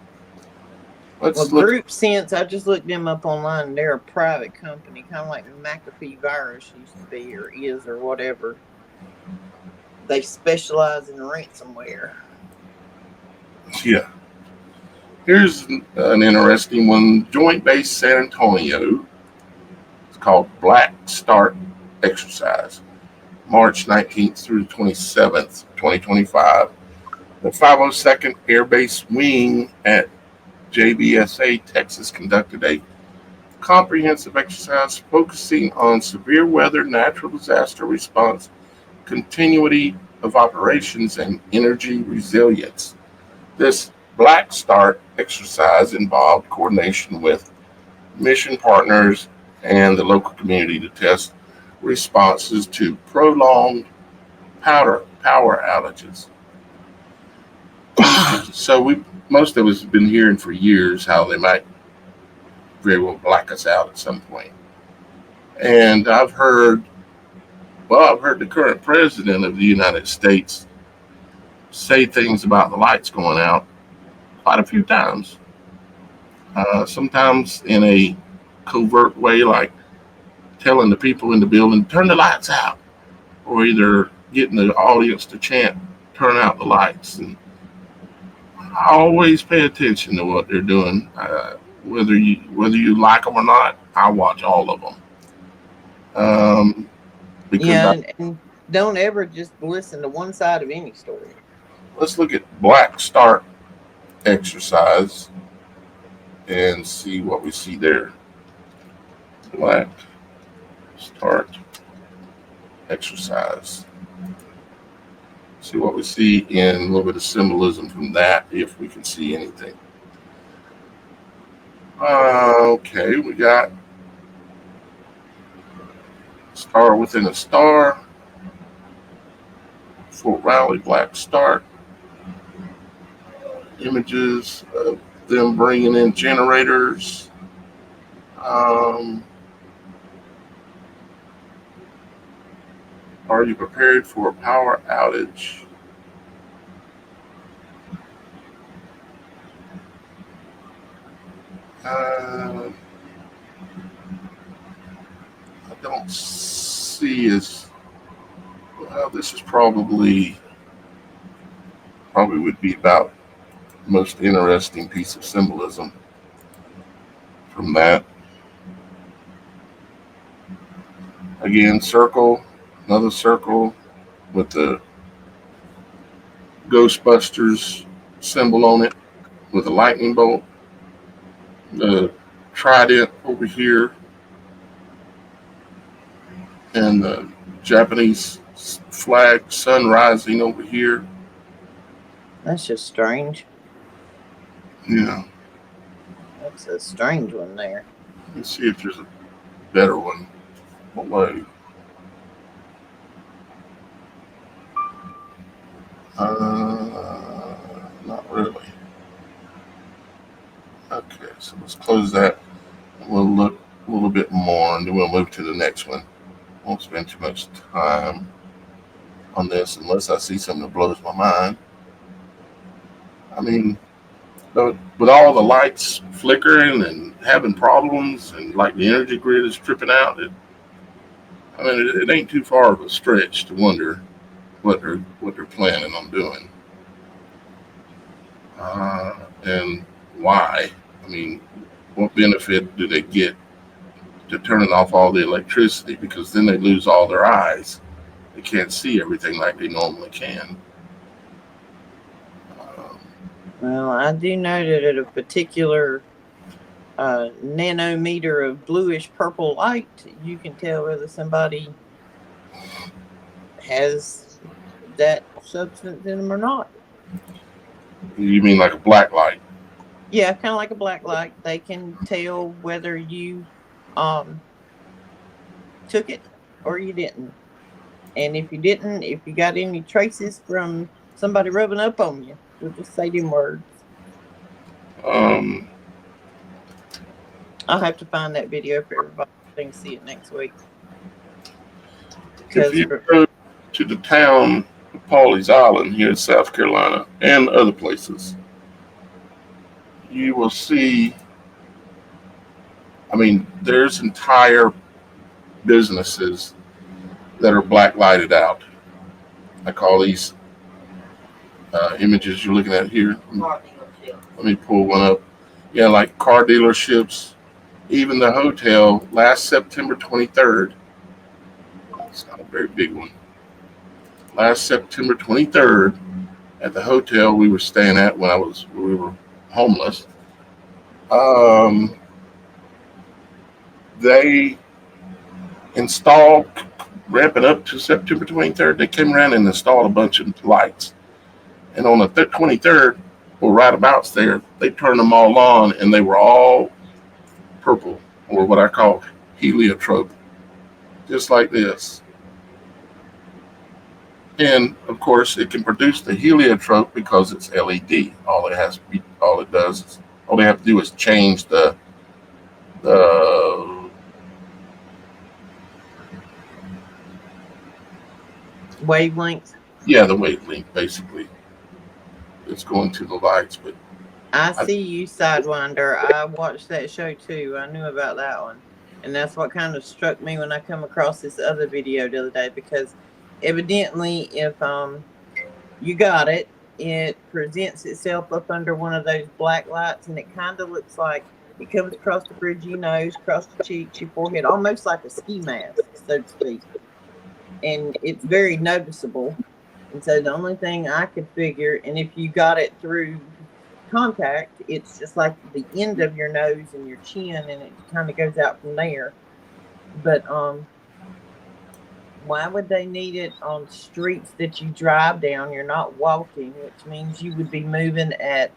Group Sense, I just looked them up online. They're a private company, kind of like McAfee Virus used to be or is or whatever. they specialize in ransomware. Yeah. Here's an interesting one. Joint Base San Antonio. It's called Black Start Exercise. March 19th through 27th, 2025. The 502nd Air Base Wing at JBSA, Texas, conducted a comprehensive exercise focusing on severe weather, natural disaster response, continuity of operations, and energy resilience. This Black Start exercise involved coordination with mission partners and the local community to test responses to prolonged power outages. So most of us have been hearing for years how they might very well black us out at some point. And I've heard the current president of the United States say things about the lights going out quite a few times. Sometimes in a covert way, like telling the people in the building, turn the lights out, or either getting the audience to chant, turn out the lights. And I always pay attention to what they're doing. Whether you like them or not, I watch all of them. Because and don't ever just listen to one side of any story. Let's look at Black Start exercise and see what we see there. Black Start exercise. See what we see in a little bit of symbolism from that, if we can see anything. Okay, we got star within a star. Fort Riley Black Start. Images of them bringing in generators. Are you prepared for a power outage? I don't see as well. This is probably would be about the most interesting piece of symbolism from that. Again, circle, another circle with the Ghostbusters symbol on it with a lightning bolt. The trident over here, and the Japanese flag sun rising over here. That's just strange. Yeah. That's a strange one there. Let's see if there's a better one. Away. Not really. Okay, so let's close that. We'll look a little bit more, and then we'll move to the next one. Won't spend too much time on this unless I see something that blows my mind. I mean, with all the lights flickering and having problems, and like the energy grid is tripping out, it ain't too far of a stretch to wonder what they're planning on doing, and why. I mean, what benefit do they get to turning off all the electricity? Because then they lose all their eyes. They can't see everything like they normally can. Well, I do know that at a particular nanometer of bluish purple light, you can tell whether somebody has that substance in them or not. You mean like a black light? Yeah, kind of like a black light. They can tell whether you took it or you didn't. And if you didn't, if you got any traces from somebody rubbing up on you, we'll just say them words. I'll have to find that video for everybody can see it next week. If you go to the town of Pawleys Island here in South Carolina and other places, you will see, there's entire businesses that are black lighted out. I call these images you're looking at here. Car dealership. Let me pull one up. Yeah, like car dealerships, even the hotel last September 23rd. It's not a very big one. Last September 23rd, at the hotel we were staying at when we were homeless. They installed, ramping up to September 23rd, they came around and installed a bunch of lights. And on the 23rd, or right about there, they turned them all on, and they were all purple, or what I call heliotrope, just like this. And of course, it can produce the heliotrope because it's LED. All they have to do is change the Wavelengths. yeah, the wavelength basically. It's going to the lights, but I see you, Sidewinder. I watched that show too. I knew about that one. And that's what kind of struck me when I come across this other video the other day, because evidently if you got it, it presents itself up under one of those black lights, and it kind of looks like it comes across the bridge of your nose, across the cheeks, your forehead, almost like a ski mask, so to speak. And it's very noticeable. And so the only thing I could figure, and if you got it through contact, it's just like the end of your nose and your chin, and it kind of goes out from there. But why would they need it on streets that you drive down? You're not walking, which means you would be moving at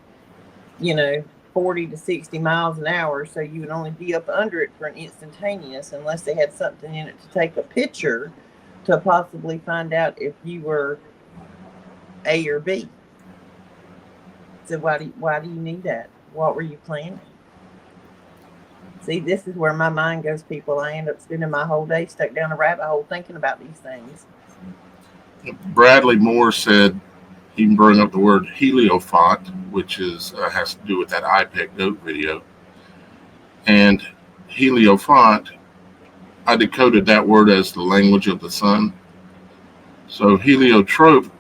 40 to 60 miles an hour, so you would only be up under it for an instantaneous, unless they had something in it to take a picture to possibly find out if you were A or B. So why do you need that? What were you planning? See, this is where my mind goes, people. I end up spending my whole day stuck down a rabbit hole thinking about these things. Bradley Moore said he brought up the word heliofont, which is has to do with that iPad Goat video. And heliofont, I decoded that word as the language of the sun. So heliotrope,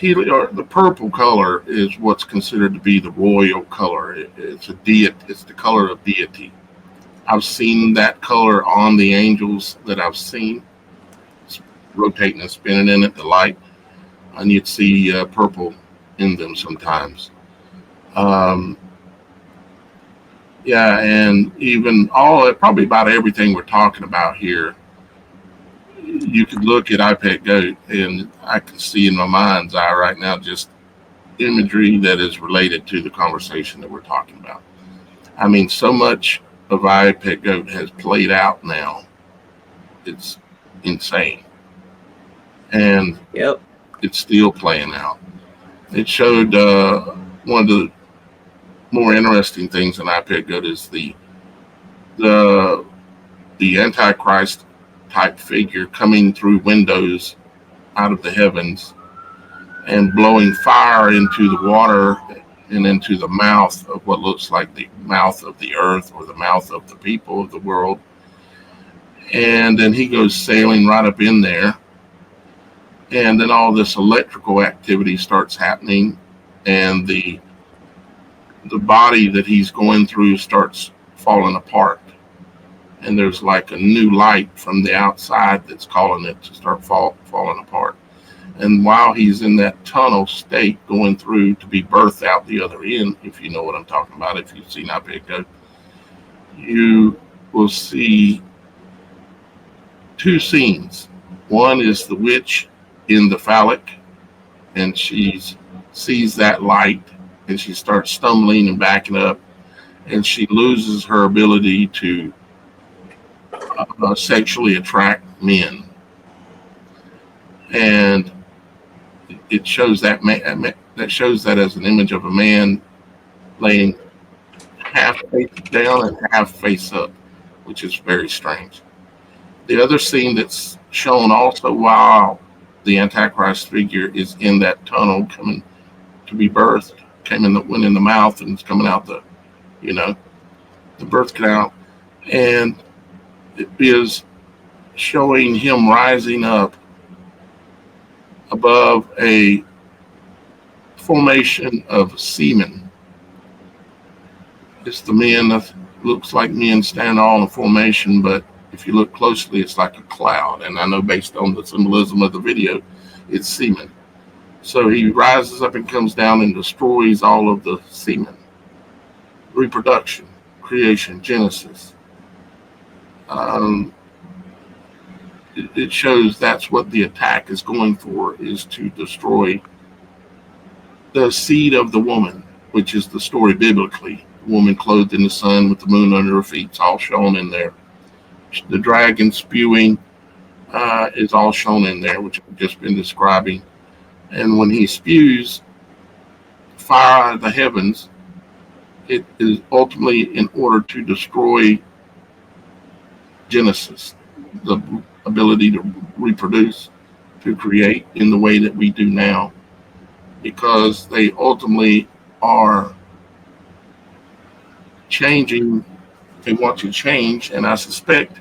the purple color is what's considered to be the royal color. It's the color of deity. I've seen that color on the angels that I've seen. It's rotating and spinning in it, the light, and you'd see purple in them sometimes. Yeah, and even probably about everything we're talking about here, you could look at iPad Goat, and I can see in my mind's eye right now just imagery that is related to the conversation that we're talking about. I mean, so much of iPad Goat has played out now. It's insane. And Yep. It's still playing out. It showed one of the more interesting things in iPad Goat is the Antichrist type figure coming through windows out of the heavens and blowing fire into the water and into the mouth of what looks like the mouth of the earth or the mouth of the people of the world. And then he goes sailing right up in there. And then all this electrical activity starts happening, and the body that he's going through starts falling apart. And there's like a new light from the outside that's calling it to start falling apart. And while he's in that tunnel state going through to be birthed out the other end, if you know what I'm talking about, if you've seen iPad Goat, you will see two scenes. One is the witch in the phallic, and she sees that light, and she starts stumbling and backing up, and she loses her ability to sexually attract men. And it shows that shows that as an image of a man laying half face down and half face up, which is very strange. The other scene that's shown also while the Antichrist figure is in that tunnel coming to be birthed, went in the mouth and it's coming out the birth canal, and it is showing him rising up above a formation of semen. It's the men that looks like men stand all in formation, but if you look closely, it's like a cloud. And I know based on the symbolism of the video, it's semen. So he rises up and comes down and destroys all of the semen. Reproduction, creation, Genesis. It shows that's what the attack is going for, is to destroy the seed of the woman, which is the story biblically. The woman clothed in the sun with the moon under her feet. It's all shown in there. The dragon spewing is all shown in there, which I've just been describing. And when he spews fire out of the heavens, it is ultimately in order to destroy Genesis, the ability to reproduce, to create in the way that we do now, because they ultimately are changing. They want to change, and I suspect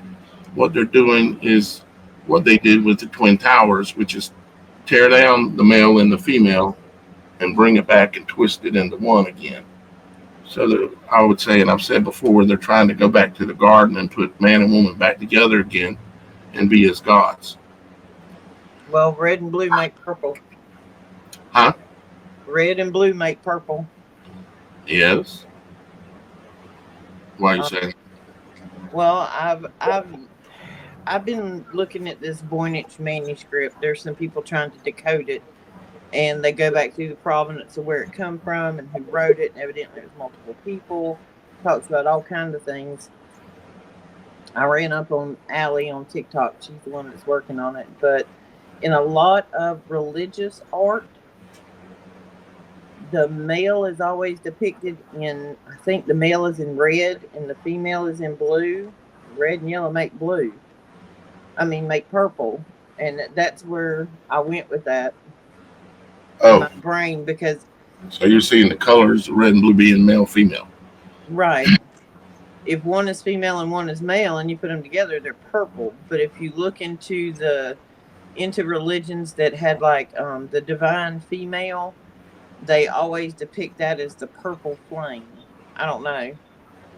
what they're doing is what they did with the Twin Towers, which is tear down the male and the female and bring it back and twist it into one again. So that I would say, and I've said before, they're trying to go back to the garden and put man and woman back together again and be as gods. Well, red and blue make purple. Huh? Red and blue make purple. Yes. Why are you saying? Well, I've been looking at this Voynich manuscript. There's some people trying to decode it, and they go back through the provenance of where it come from and who wrote it. And evidently, it was multiple people. Talks about all kinds of things. I ran up on Allie on TikTok. She's the one that's working on it. But in a lot of religious art, the male is always depicted in, I think the male is in red and the female is in blue. Red and yellow make blue. Make purple. And that's where I went with that in my brain, because... So you're seeing the colors, red and blue being male, female. Right. If one is female and one is male and you put them together, they're purple. But if you look into religions that had like the divine female, they always depict that as the purple flame. I don't know.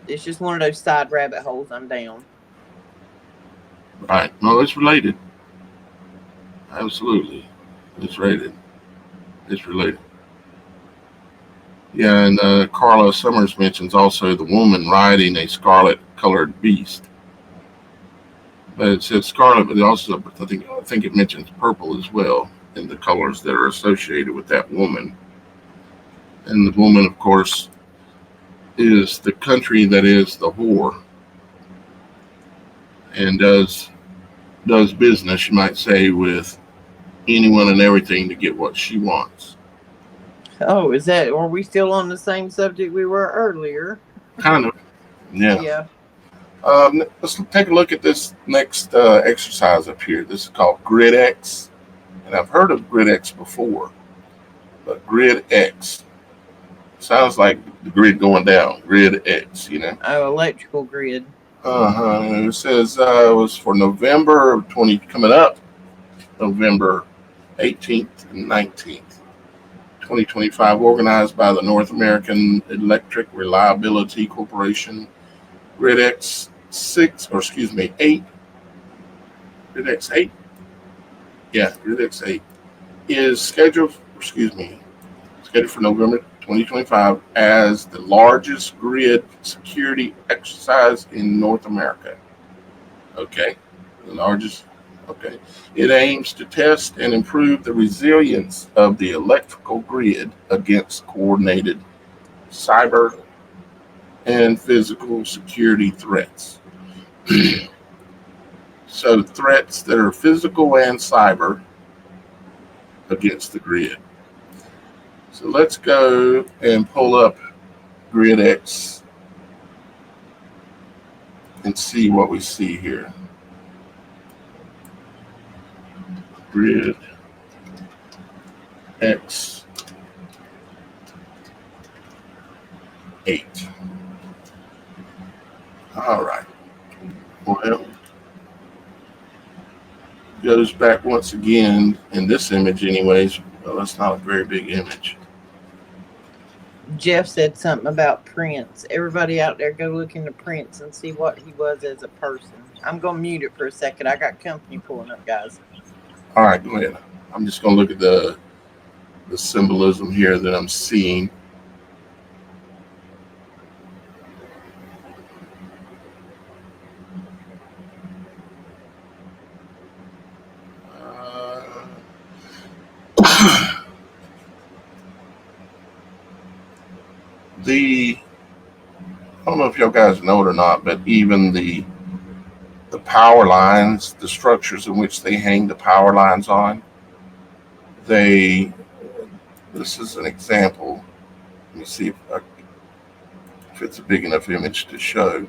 It's just one of those side rabbit holes I'm down. Right. No, it's related. Absolutely. It's related. It's related. Yeah, and Carla Summers mentions also the woman riding a scarlet-colored beast. But it says scarlet, but it also, I think it mentions purple as well in the colors that are associated with that woman. And the woman, of course, is the country that is the whore, and does business, you might say, with anyone and everything to get what she wants. Oh, are we still on the same subject we were earlier? Kind of, yeah. Yeah. Let's take a look at this next exercise up here. This is called Grid X, and I've heard of Grid X before, but Grid X sounds like the grid going down. Grid X, Oh, electrical grid. It says it was for November of 20, coming up, November 18th and 19th, 2025, organized by the North American Electric Reliability Corporation. Grid X 8. Grid X 8? Yeah, Grid X 8 is scheduled for November 2025 as the largest grid security exercise in North America. Okay, the largest. Okay, it aims to test and improve the resilience of the electrical grid against coordinated cyber and physical security threats. So threats that are physical and cyber against the grid. So let's go and pull up Grid X and see what we see here. Grid X 8. All right. Well, goes back once again in this image anyways. Well, that's not a very big image. Jeff said something about Prince. Everybody out there, go look into Prince and see what he was as a person. I'm gonna mute it for a second. I got company pulling up, guys. All right, go ahead. I'm just going to look at the symbolism here that I'm seeing. I don't know if y'all guys know it or not, but even the power lines, the structures in which they hang the power lines on, this is an example. Let me see if it's a big enough image to show.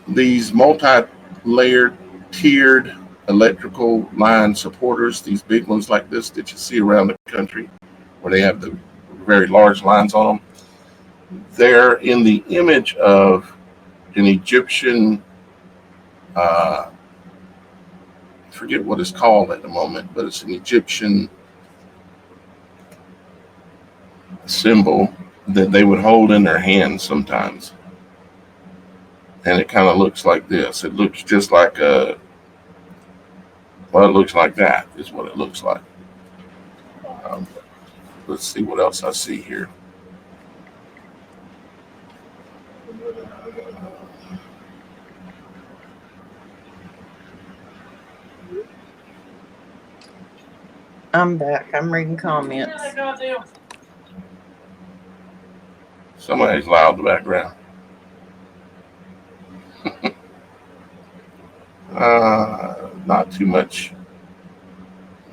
These multi-layered, tiered electrical line supporters, these big ones like this that you see around the country, where they have the very large lines on them, they're in the image of an Egyptian, I forget what it's called at the moment, but it's an Egyptian symbol that they would hold in their hands sometimes. And it kind of looks like this. It looks just like it looks like that is what it looks like. Let's see what else I see here. I'm back. I'm reading comments. Somebody's loud in the background. Not too much.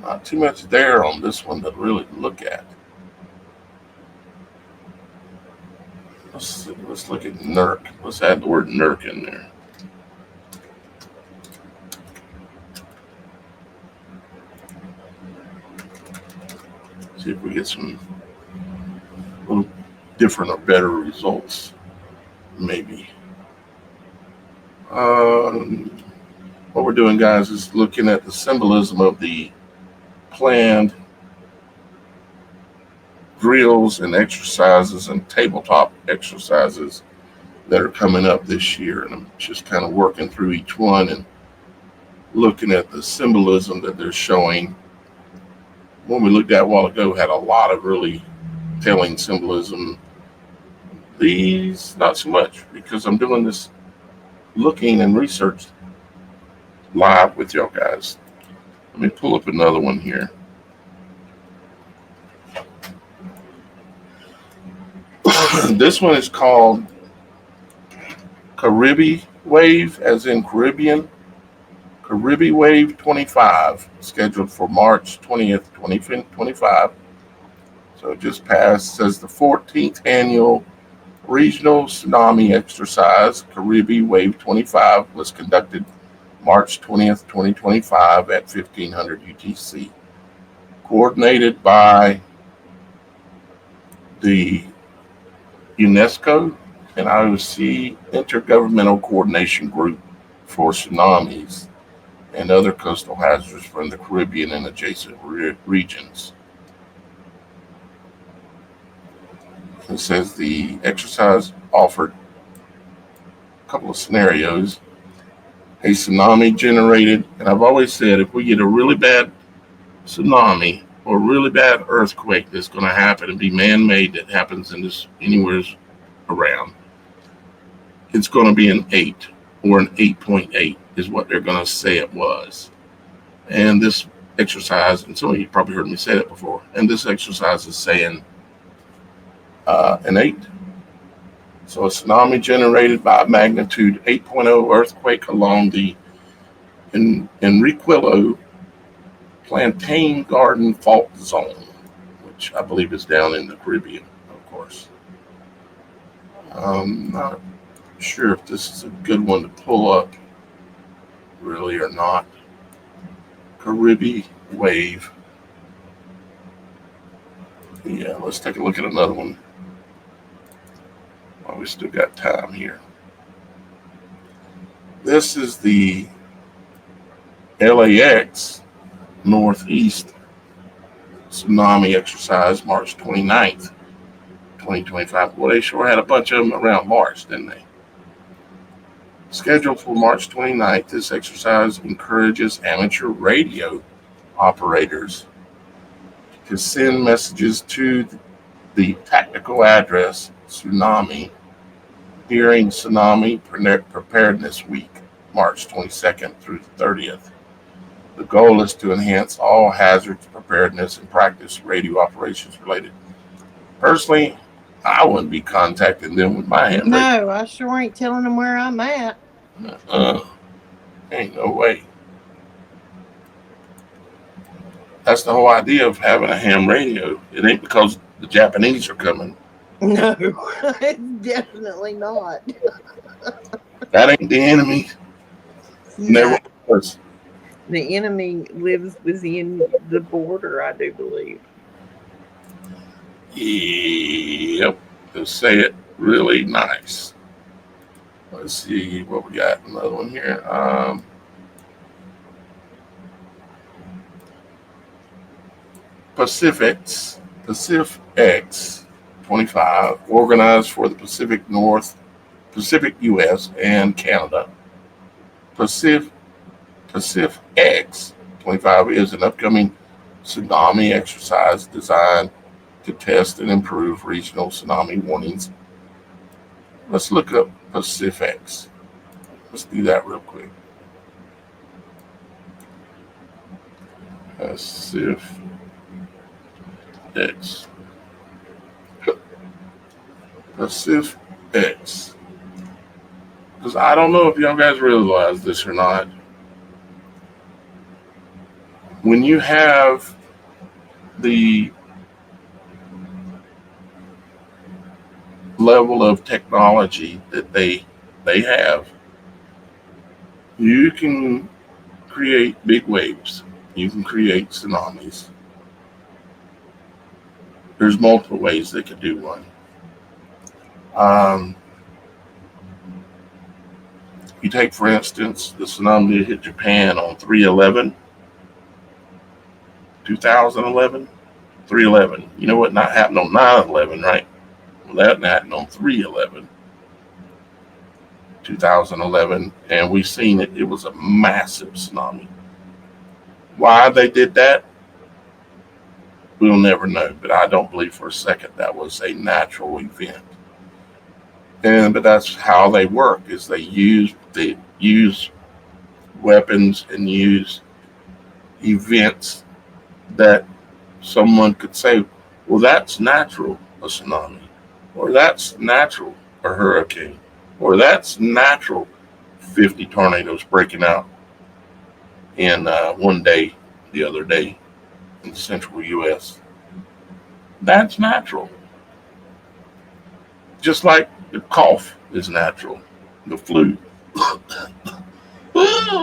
Not too much there on this one to really look at. Let's look at NERC. Let's add the word NERC in there. See if we get some little different or better results, maybe. What we're doing, guys, is looking at the symbolism of the planned drills and exercises and tabletop exercises that are coming up this year. And I'm just kind of working through each one and looking at the symbolism that they're showing. One we looked at a while ago had a lot of really telling symbolism. These, not so much, because I'm doing this looking and research live with y'all guys. Let me pull up another one here. This one is called Caribbean Wave, as in Caribbean. Caribbean Wave 25, scheduled for March 20th, 2025. So it just passed. It says the 14th annual regional tsunami exercise, Caribbean Wave 25, was conducted March 20th, 2025 at 1500 UTC. Coordinated by the UNESCO and IOC Intergovernmental Coordination Group for Tsunamis and other coastal hazards from the Caribbean and adjacent regions. It says the exercise offered a couple of scenarios. A tsunami generated, and I've always said if we get a really bad tsunami or a really bad earthquake that's going to happen and be man-made that happens in this anywhere around, it's going to be an 8 or an 8.8 is what they're going to say it was. And this exercise, and some of you probably heard me say that before, and this exercise is saying an 8. So a tsunami generated by a magnitude 8.0 earthquake along the Enriquillo Plantain Garden Fault Zone, which I believe is down in the Caribbean, of course. I'm not sure if this is a good one to pull up, really, or not. Caribbean Wave. Yeah, let's take a look at another one. Well, we still got time here. This is the LAX Northeast tsunami exercise, March 29th, 2025. Well, they sure had a bunch of them around March, didn't they? Scheduled for March 29th, this exercise encourages amateur radio operators to send messages to the tactical address Tsunami during Tsunami Preparedness Week, March 22nd through the 30th. The goal is to enhance all hazards preparedness and practice radio operations related. Personally, I wouldn't be contacting them with my hand. No, I sure ain't telling them where I'm at. Ain't no way. That's the whole idea of having a ham radio. It ain't because the Japanese are coming. No, it's definitely not. That ain't the enemy. Never was. The enemy lives within the border, I do believe. Yep. To say it really nice. Let's see what we got. Another one here. Pacifics 25, organized for the Pacific US and Canada. Pacific X 25 is an upcoming tsunami exercise designed to test and improve regional tsunami warnings. Let's look up Pacifics. Let's do that real quick. Pacifics. Pacifics. Because I don't know if y'all guys realize this or not. When you have the level of technology that they have, you can create big waves. You can create tsunamis. There's multiple ways they could do one. You take, for instance, the tsunami that hit Japan on 3/11, 2011, 3/11. You know what not happened on 9/11, right? Well, that happened on 3/11, 2011, and we've seen it. It was a massive tsunami. Why they did that, we'll never know, but I don't believe for a second that was a natural event. But that's how they work, is they use weapons and use events that someone could say, well, that's natural, a tsunami, or that's natural, a hurricane, or that's natural, 50 tornadoes breaking out in one day, the other day in the central U.S. That's natural. Just like the cough is natural, the flu.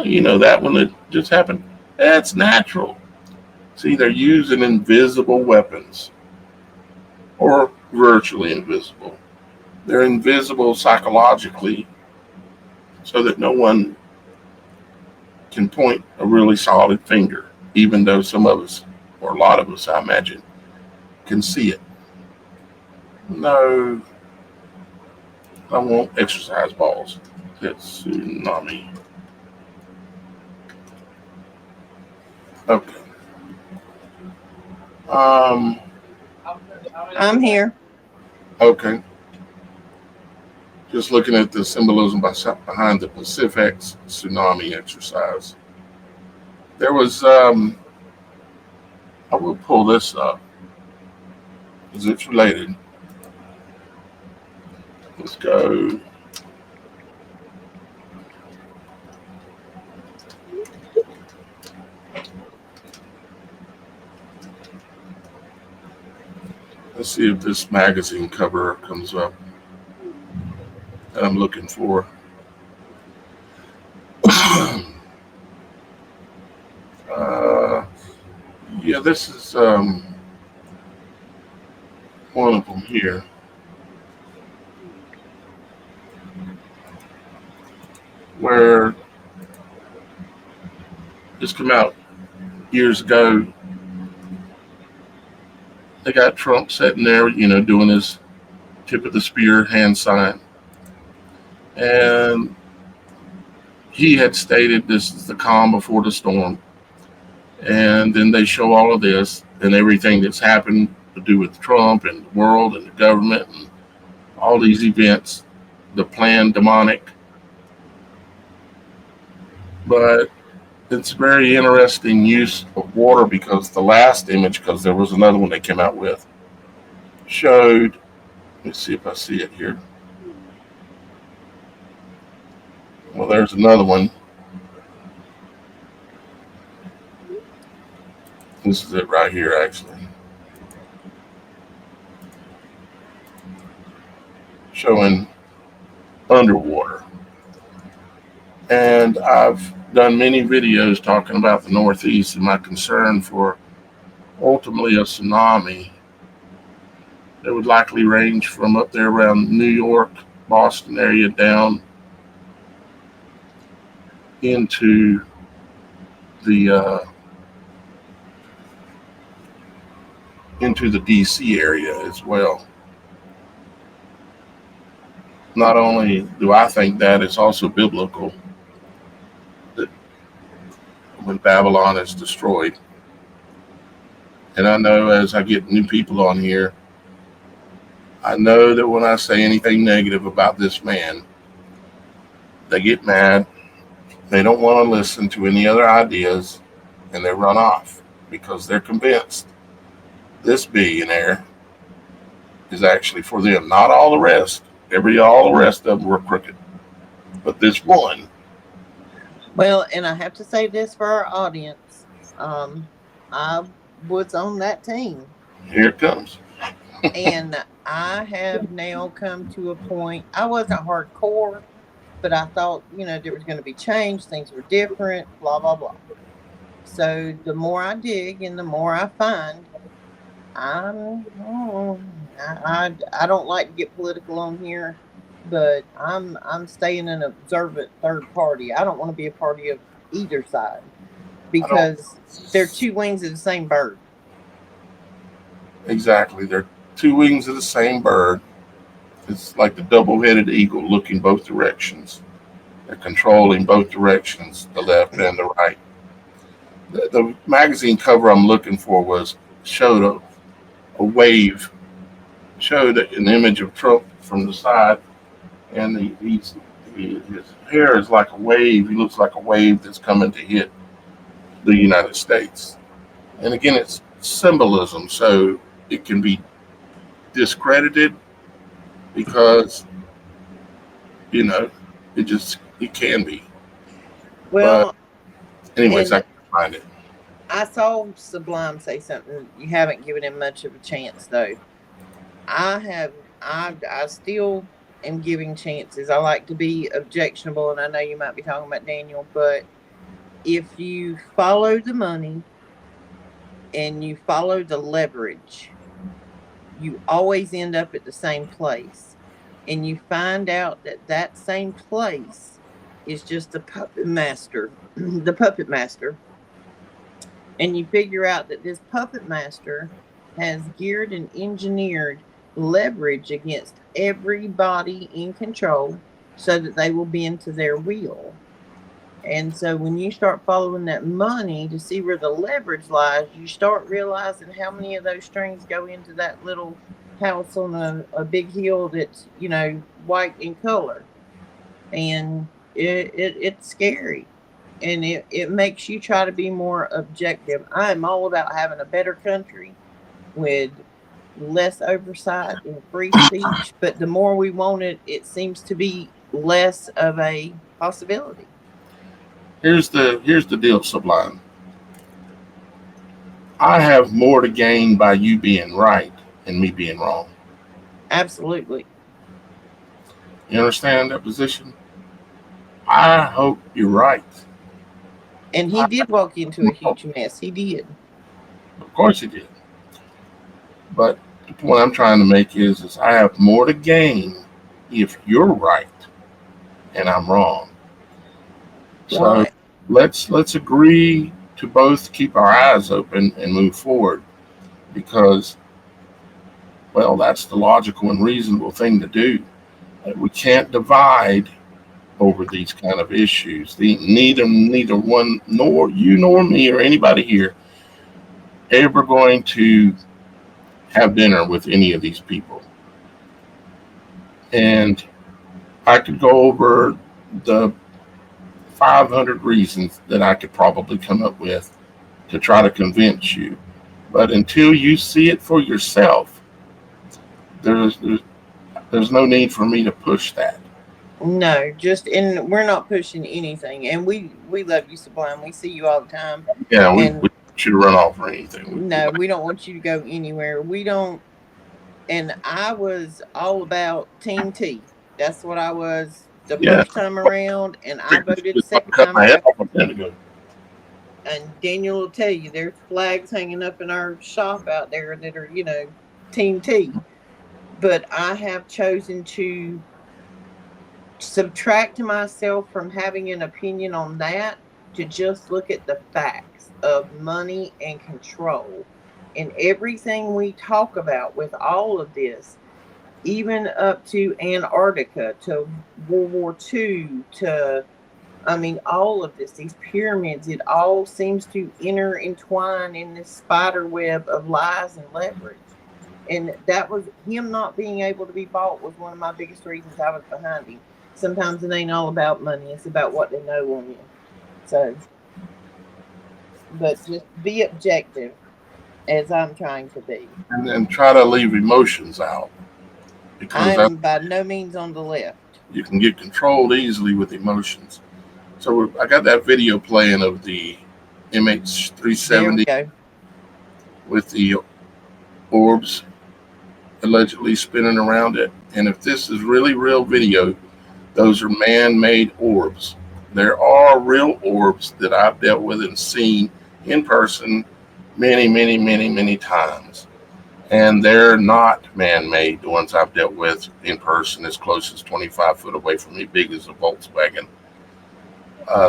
You know, that one that just happened, that's natural. See, they're using invisible weapons, or virtually invisible. They're invisible psychologically so that no one can point a really solid finger, even though some of us, or a lot of us, I imagine, can see it. No, I want exercise balls. That's tsunami. Okay. I'm here. Okay. Just looking at the symbolism behind the Pacifics tsunami exercise. There was, I will pull this up because it's related. Let's go. Let's see if this magazine cover comes up that I'm looking for. Yeah, this is one of them here. where this came out years ago. They got Trump sitting there, doing his tip of the spear hand sign. And he had stated this is the calm before the storm. And then they show all of this and everything that's happened to do with Trump and the world and the government and all these events, the planned demonic. But it's very interesting use of water, because the last image, because there was another one they came out with, showed, let's see if I see it here. Well, there's another one. This is it right here, actually. Showing underwater. And I've done many videos talking about the Northeast and my concern for ultimately a tsunami that would likely range from up there around New York, Boston area down into the DC area as well. Not only do I think that, it's also biblical that when Babylon is destroyed, and I know as I get new people on here, I know that when I say anything negative about this man, they get mad. They don't want to listen to any other ideas, and they run off because they're convinced this billionaire is actually for them. Not all the rest. All the rest of them were crooked, but this one. Well, and I have to say this for our audience. I was on that team. Here it comes. And I have now come to a point. I wasn't hardcore, but I thought, there was going to be change. Things were different, blah, blah, blah. So the more I dig and the more I find, I don't like to get political on here, but I'm staying an observant third party. I don't want to be a party of either side, because they're two wings of the same bird. Exactly. They're two wings of the same bird. It's like the double-headed eagle looking both directions. They're controlling both directions, the left and the right. The magazine cover I'm looking for showed a wave, showed an image of Trump from the side, and his hair is like a wave. He looks like a wave that's coming to hit the United States. And again, it's symbolism, so it can be discredited because, it can be. Well, but anyways, I can find it. I saw Sublime say something. You haven't given him much of a chance, though. I still am giving chances. I like to be objectionable, and I know you might be talking about Daniel, but if you follow the money and you follow the leverage, you always end up at the same place. And you find out that same place is just the puppet master, And you figure out that this puppet master has geared and engineered leverage against everybody in control so that they will bend to their will. And so when you start following that money to see where the leverage lies, you start realizing how many of those strings go into that little house on a big hill that's, white in color. And it's scary. And it makes you try to be more objective. I'm all about having a better country with less oversight and free speech. But the more we want it, it seems to be less of a possibility. Here's the deal, Sublime. I have more to gain by you being right and me being wrong. Absolutely. You understand that position? I hope you're right. And he did walk into a huge mess. He did. Of course he did. But the point I'm trying to make is I have more to gain if you're right and I'm wrong. So Right. let's agree to both keep our eyes open and move forward, because, well, that's the logical and reasonable thing to do. We can't divide over these kind of issues. Neither one, nor you nor me or anybody here, ever going to have dinner with any of these people. And I could go over the 500 reasons that I could probably come up with to try to convince you. But until you see it for yourself, there's no need for me to push that. No, just and we're not pushing anything. And we love you, Sublime. We see you all the time. Yeah, we And want you to run off or anything. no, we don't want you to go anywhere. We don't. And I was all about Team T. That's what I was the Yeah, first time around, and I voted the just second cut time my head around. off a minute ago. And Daniel will tell you there's flags hanging up in our shop out there that are, Team T. But I have chosen to subtract myself from having an opinion on that to just look at the facts of money and control. And everything we talk about with all of this, even up to Antarctica, to World War II, to, all of this, these pyramids, it all seems to intertwine in this spider web of lies and leverage. And that was him not being able to be bought was one of my biggest reasons I was behind him. Sometimes it ain't all about money, it's about what they know on you. So, but just be objective, as I'm trying to be. And then try to leave emotions out, because I'm by no means on the left. you can get controlled easily with emotions. So I got that video playing of the There we MH370 go. with the orbs allegedly spinning around it. And if this is really real video, those are man-made orbs. There are real orbs that I've dealt with and seen in person many, many, many, many times. And they're not man-made. The ones I've dealt with in person, as close as 25 foot away from me, big as a Volkswagen.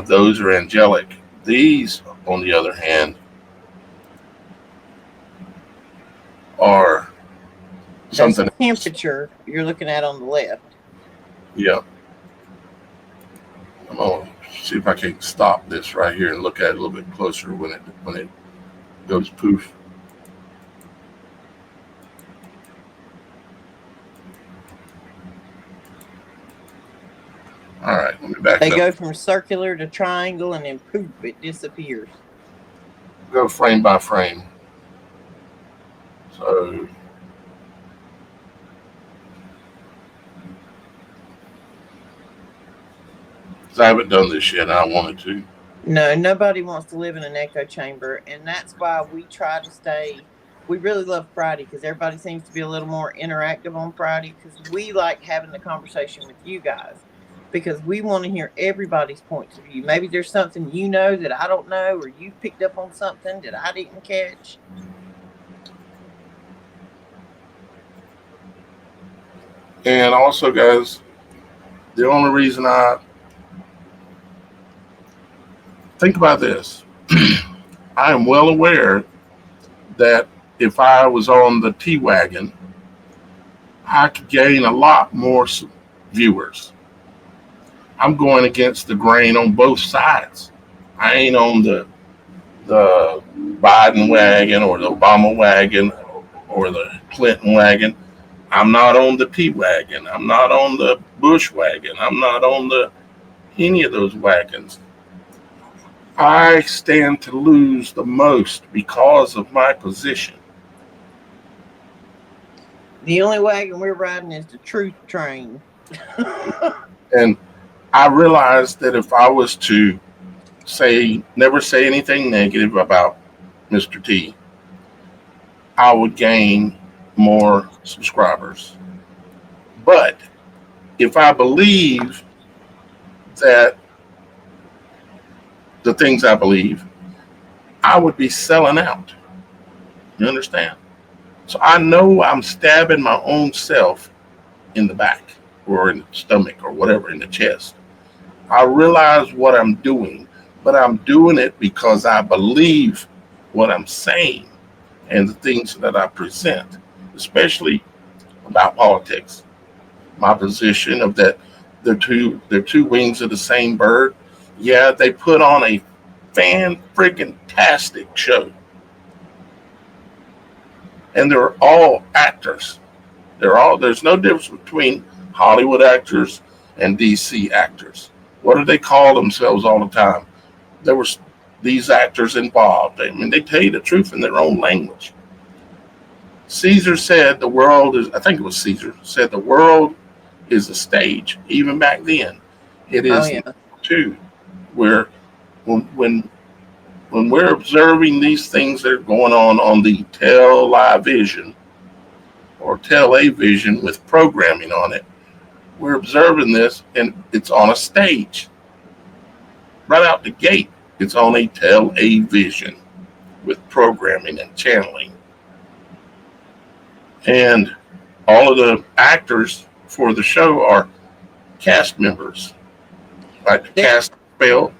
Those are angelic. These, on the other hand, are That's something. the temperature you're looking at on the left. Yeah. I'm gonna see if I can stop this right here and look at it a little bit closer when it goes poof. All right, let me back They up. go from circular to triangle, and then poof, it disappears. Go frame by frame. So I haven't done this yet. I wanted to. No, nobody wants to live in an echo chamber, and that's why we try to stay. We really love Friday because everybody seems to be a little more interactive on Friday because we like having the conversation with you guys because we want to hear everybody's points of view. Maybe there's something you know that I don't know, or you picked up on something that I didn't catch. And also, guys, the only reason I think about this, I am well aware that if I was on the T-Wagon, I could gain a lot more viewers. I'm going against the grain on both sides. I ain't on the Biden wagon or the Obama wagon or the Clinton wagon. I'm not on the T-Wagon. I'm not on the Bush wagon. I'm not on any of those wagons. I stand to lose the most because of my position. The only wagon we're riding is the truth train. And I realized that if I was to never say anything negative about Mr. T, I would gain more subscribers. But if I believe that the things I believe, I would be selling out. You understand? So I know I'm stabbing my own self in the back or in the stomach or whatever, in the chest. I realize what I'm doing, but I'm doing it because I believe what I'm saying and the things that I present, especially about politics. My position of that they're two wings of the same bird. Yeah, they put on a fan friggin' tastic show, and they're all actors. There's no difference between Hollywood actors and DC actors. What do they call themselves all the time? There were these actors involved. I mean, they tell you the truth in their own language. Caesar said the world is, I think it was Caesar, said the world is a stage. Even back then, it Oh is yeah. too. Where when we're observing these things that are going on the television or television with programming on it, we're observing this and it's on a stage. Right out the gate, it's on a television with programming and channeling. And all of the actors for the show are cast members. Like the cast spell,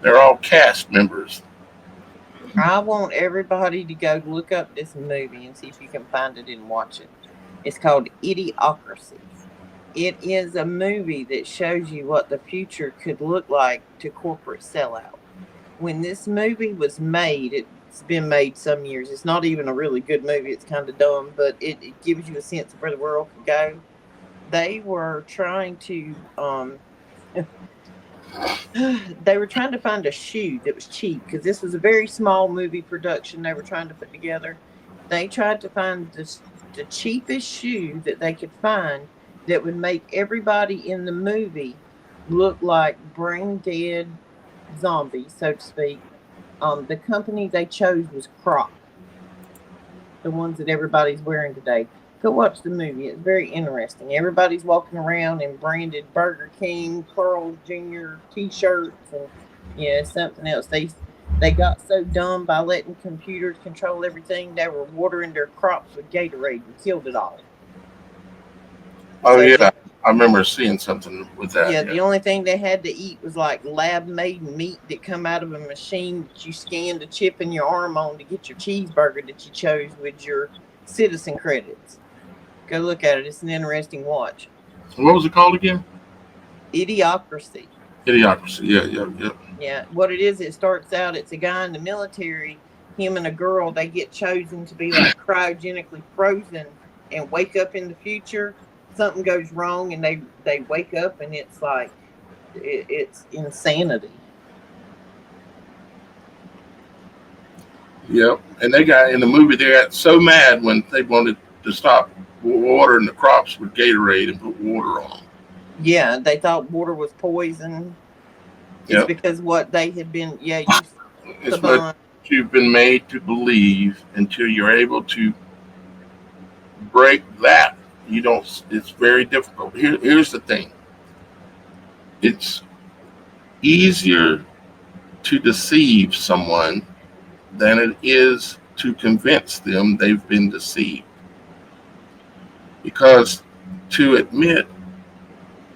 they're all cast members. I want everybody to go look up this movie and see if you can find it and watch it. It's called Idiocracy. It is a movie that shows you what the future could look like to corporate sellout. When this movie was made, it's been made some years. It's not even a really good movie. It's kind of dumb, but it gives you a sense of where the world could go. They were trying to they were trying to find a shoe that was cheap because this was a very small movie production they were trying to put together. They tried to find the cheapest shoe that they could find that would make everybody in the movie look like brain dead zombies, so to speak. The company they chose was Croc, the ones that everybody's wearing today. Go watch the movie. It's very interesting. Everybody's walking around in branded Burger King, Carl's Jr. T-shirts, and something else. They got so dumb by letting computers control everything. They were watering their crops with Gatorade and killed it all. Oh so yeah, I remember seeing something with that. Yeah, the only thing they had to eat was like lab-made meat that come out of a machine that you scanned a chip in your arm on to get your cheeseburger that you chose with your citizen credits. Go look at it. It's an interesting watch. What was it called again? Idiocracy. Idiocracy. Yeah. What it is, it starts out, it's a guy in the military, him and a girl, they get chosen to be like cryogenically frozen and wake up in the future. Something goes wrong and they wake up and it's like, it's insanity. Yep. And they got, in the movie, they got so mad when they wanted to stop watering the crops with Gatorade and put water on. Yeah, they thought water was poison. It's because what they had been, it's what you've been made to believe until you're able to break that. You don't, it's very difficult. Here's the thing. It's easier to deceive someone than it is to convince them they've been deceived. Because to admit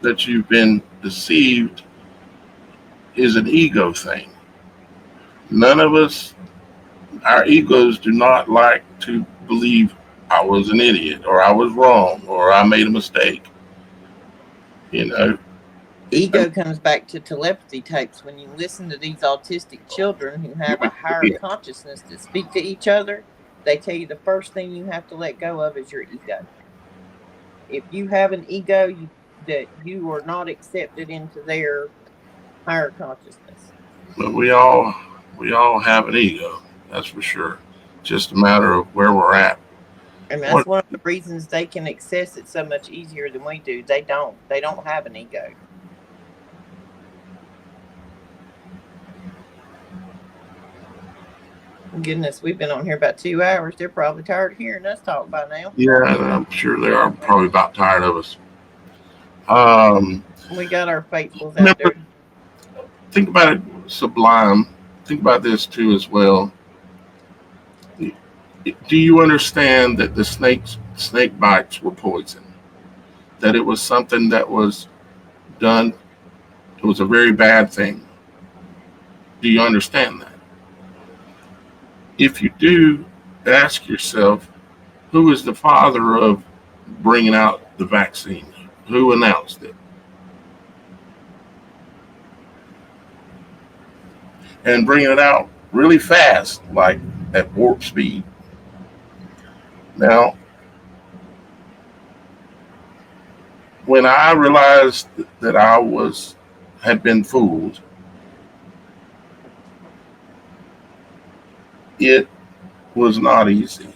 that you've been deceived is an ego thing. None of us, our egos do not like to believe I was an idiot or I was wrong or I made a mistake. You know? Ego comes back to telepathy tapes. When you listen to these autistic children who have a higher consciousness that speak to each other, they tell you the first thing you have to let go of is your ego. If you have an ego, that you are not accepted into their higher consciousness. But we all have an ego, that's for sure. Just a matter of where we're at. And that's one of the reasons they can access it so much easier than we do. They don't have an ego. Goodness, we've been on here about 2 hours. They're probably tired of hearing us talk by now. Yeah, I'm sure they are probably about tired of us. We got our faithfuls out there. Think about it, Sublime. Think about this too as well. Do you understand that the snake bites were poison? That it was something that was done It was a very bad thing. Do you understand that? If you do, ask yourself, who is the father of bringing out the vaccine? Who announced it? And bringing it out really fast, like at warp speed. Now, when I realized that I had been fooled, it was not easy.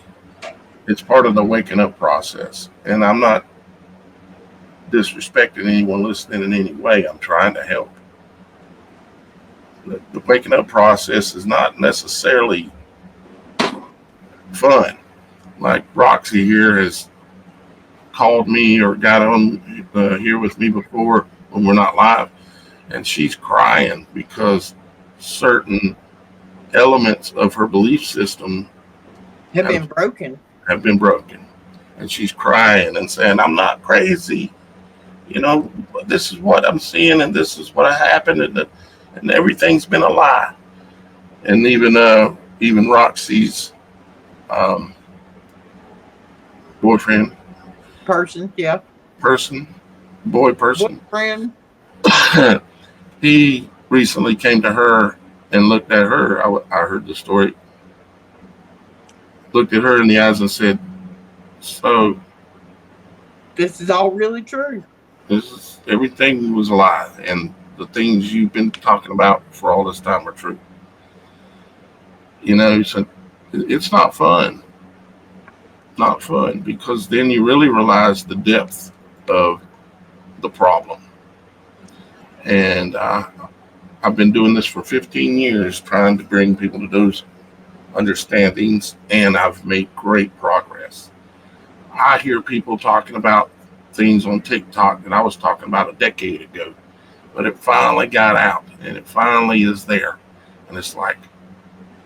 It's part of the waking up process. And I'm not disrespecting anyone listening in any way. I'm trying to help. The waking up process is not necessarily fun. Like Roxy here has called me or got on here with me before when we're not live, and she's crying because certain elements of her belief system have been broken. And she's crying and saying, I'm not crazy. You know, this is what I'm seeing and this is what happened, and everything's been a lie. And even Roxy's boyfriend, boyfriend, he recently came to her and looked at her. I heard the story. Looked at her in the eyes and said, so this is all really true. Everything was a lie, and the things you've been talking about for all this time are true. You know, so it's not fun. Not fun, because then you really realize the depth of the problem. And I've been doing this for 15 years, trying to bring people to those understandings, and I've made great progress. I hear people talking about things on TikTok that I was talking about a decade ago, but it finally got out, and it finally is there. And it's like,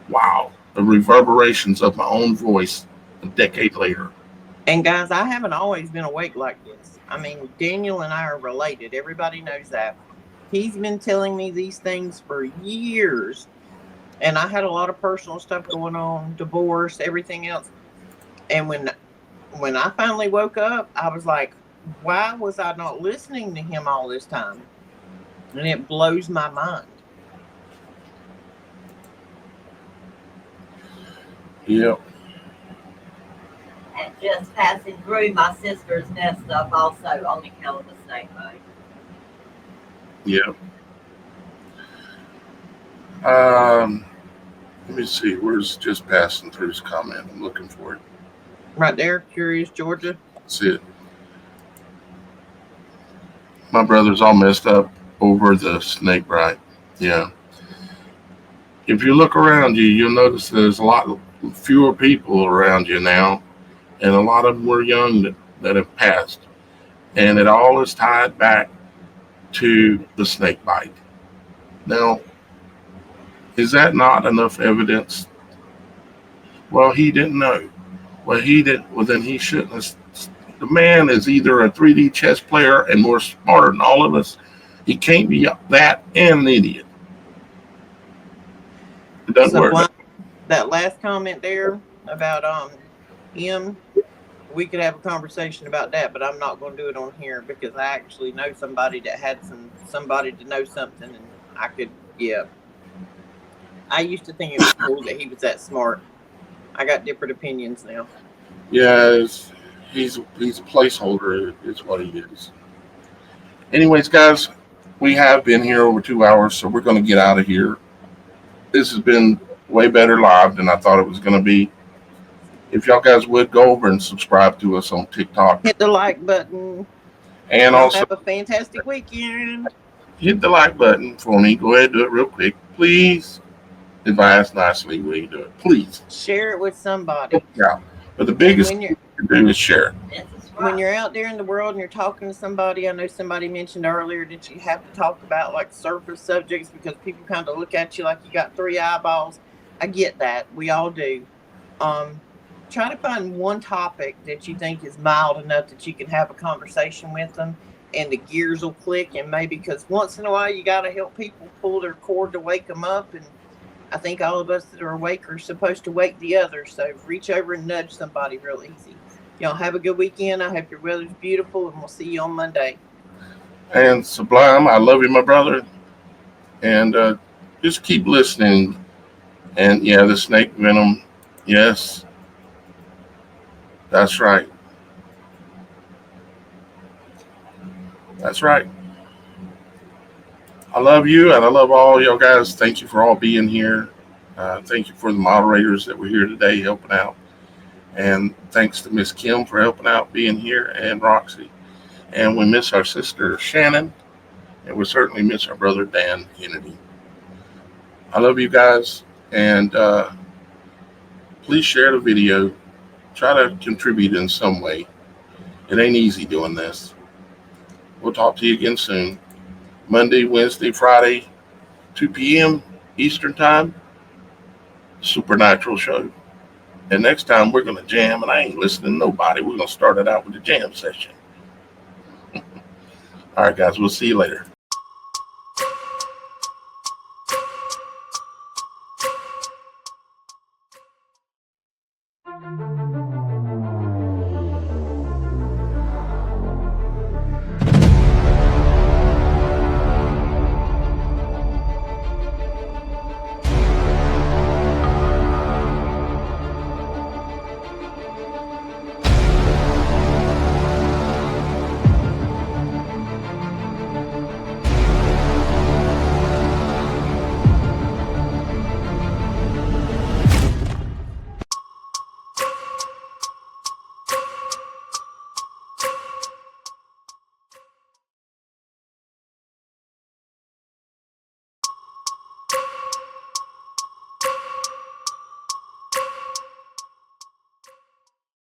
wow, the reverberations of my own voice a decade later. And guys, I haven't always been awake like this. I mean, Daniel and I are related. Everybody knows that. He's been telling me these things for years. And I had a lot of personal stuff going on, divorce, everything else. And when I finally woke up, I was like, why was I not listening to him all this time? And it blows my mind. Yep. And just passing through, my sister's messed up also on account of the snake bite. Yep. Let me see. Where's just passing through his comment? I'm looking for it. Right there, Curious Georgia. That's it. My brother's all messed up over the snake bite. Yeah. If you look around you, you'll notice there's a lot fewer people around you now, and a lot of them were young that have passed. And it all is tied back to the snake bite. Now, is that not enough evidence? Well, he didn't know. Well, then he shouldn't have. The man is either a 3D chess player and more smarter than all of us. He can't be that and an idiot. It doesn't work. That last comment there about him, we could have a conversation about that, but I'm not going to do it on here because I actually know somebody that had somebody to know something, and I could, yeah. I used to think it was cool that he was that smart. I got different opinions now. Yeah, he's a placeholder is what he is. Anyways, guys, we have been here over 2 hours, so we're going to get out of here. This has been way better live than I thought it was going to be. If y'all guys would go over and subscribe to us on TikTok. Hit the like button. And also have a fantastic weekend. Hit the like button for me. Go ahead and do it real quick. Please advise nicely when you do it. Please. Share it with somebody. Yeah. But the biggest thing you can do is share it. When you're out there in the world and you're talking to somebody, I know somebody mentioned earlier that you have to talk about like surface subjects because people kind of look at you like you got 3 eyeballs. I get that. We all do. Try to find one topic that you think is mild enough that you can have a conversation with them. and the gears will click. And maybe because once in a while you got to help people pull their cord to wake them up. And I think all of us that are awake are supposed to wake the others. So reach over and nudge somebody real easy. Y'all have a good weekend. I hope your weather's beautiful, and we'll see you on Monday. And Sublime, I love you, my brother. And just keep listening. And yeah, the snake venom. Yes, that's right. That's right. I love you, and I love all y'all guys. Thank you for all being here. Thank you for the moderators that were here today helping out. And thanks to Miss Kim for helping out, being here, and Roxy. And we miss our sister Shannon, and we certainly miss our brother Dan Kennedy. I love you guys, and please share the video. Try to contribute in some way. It ain't easy doing this. We'll talk to you again soon. Monday, Wednesday, Friday, 2 p.m. Eastern Time, Supernatural Show. And next time we're going to jam, and I ain't listening to nobody. We're going to start it out with a jam session. All right, guys, we'll see you later.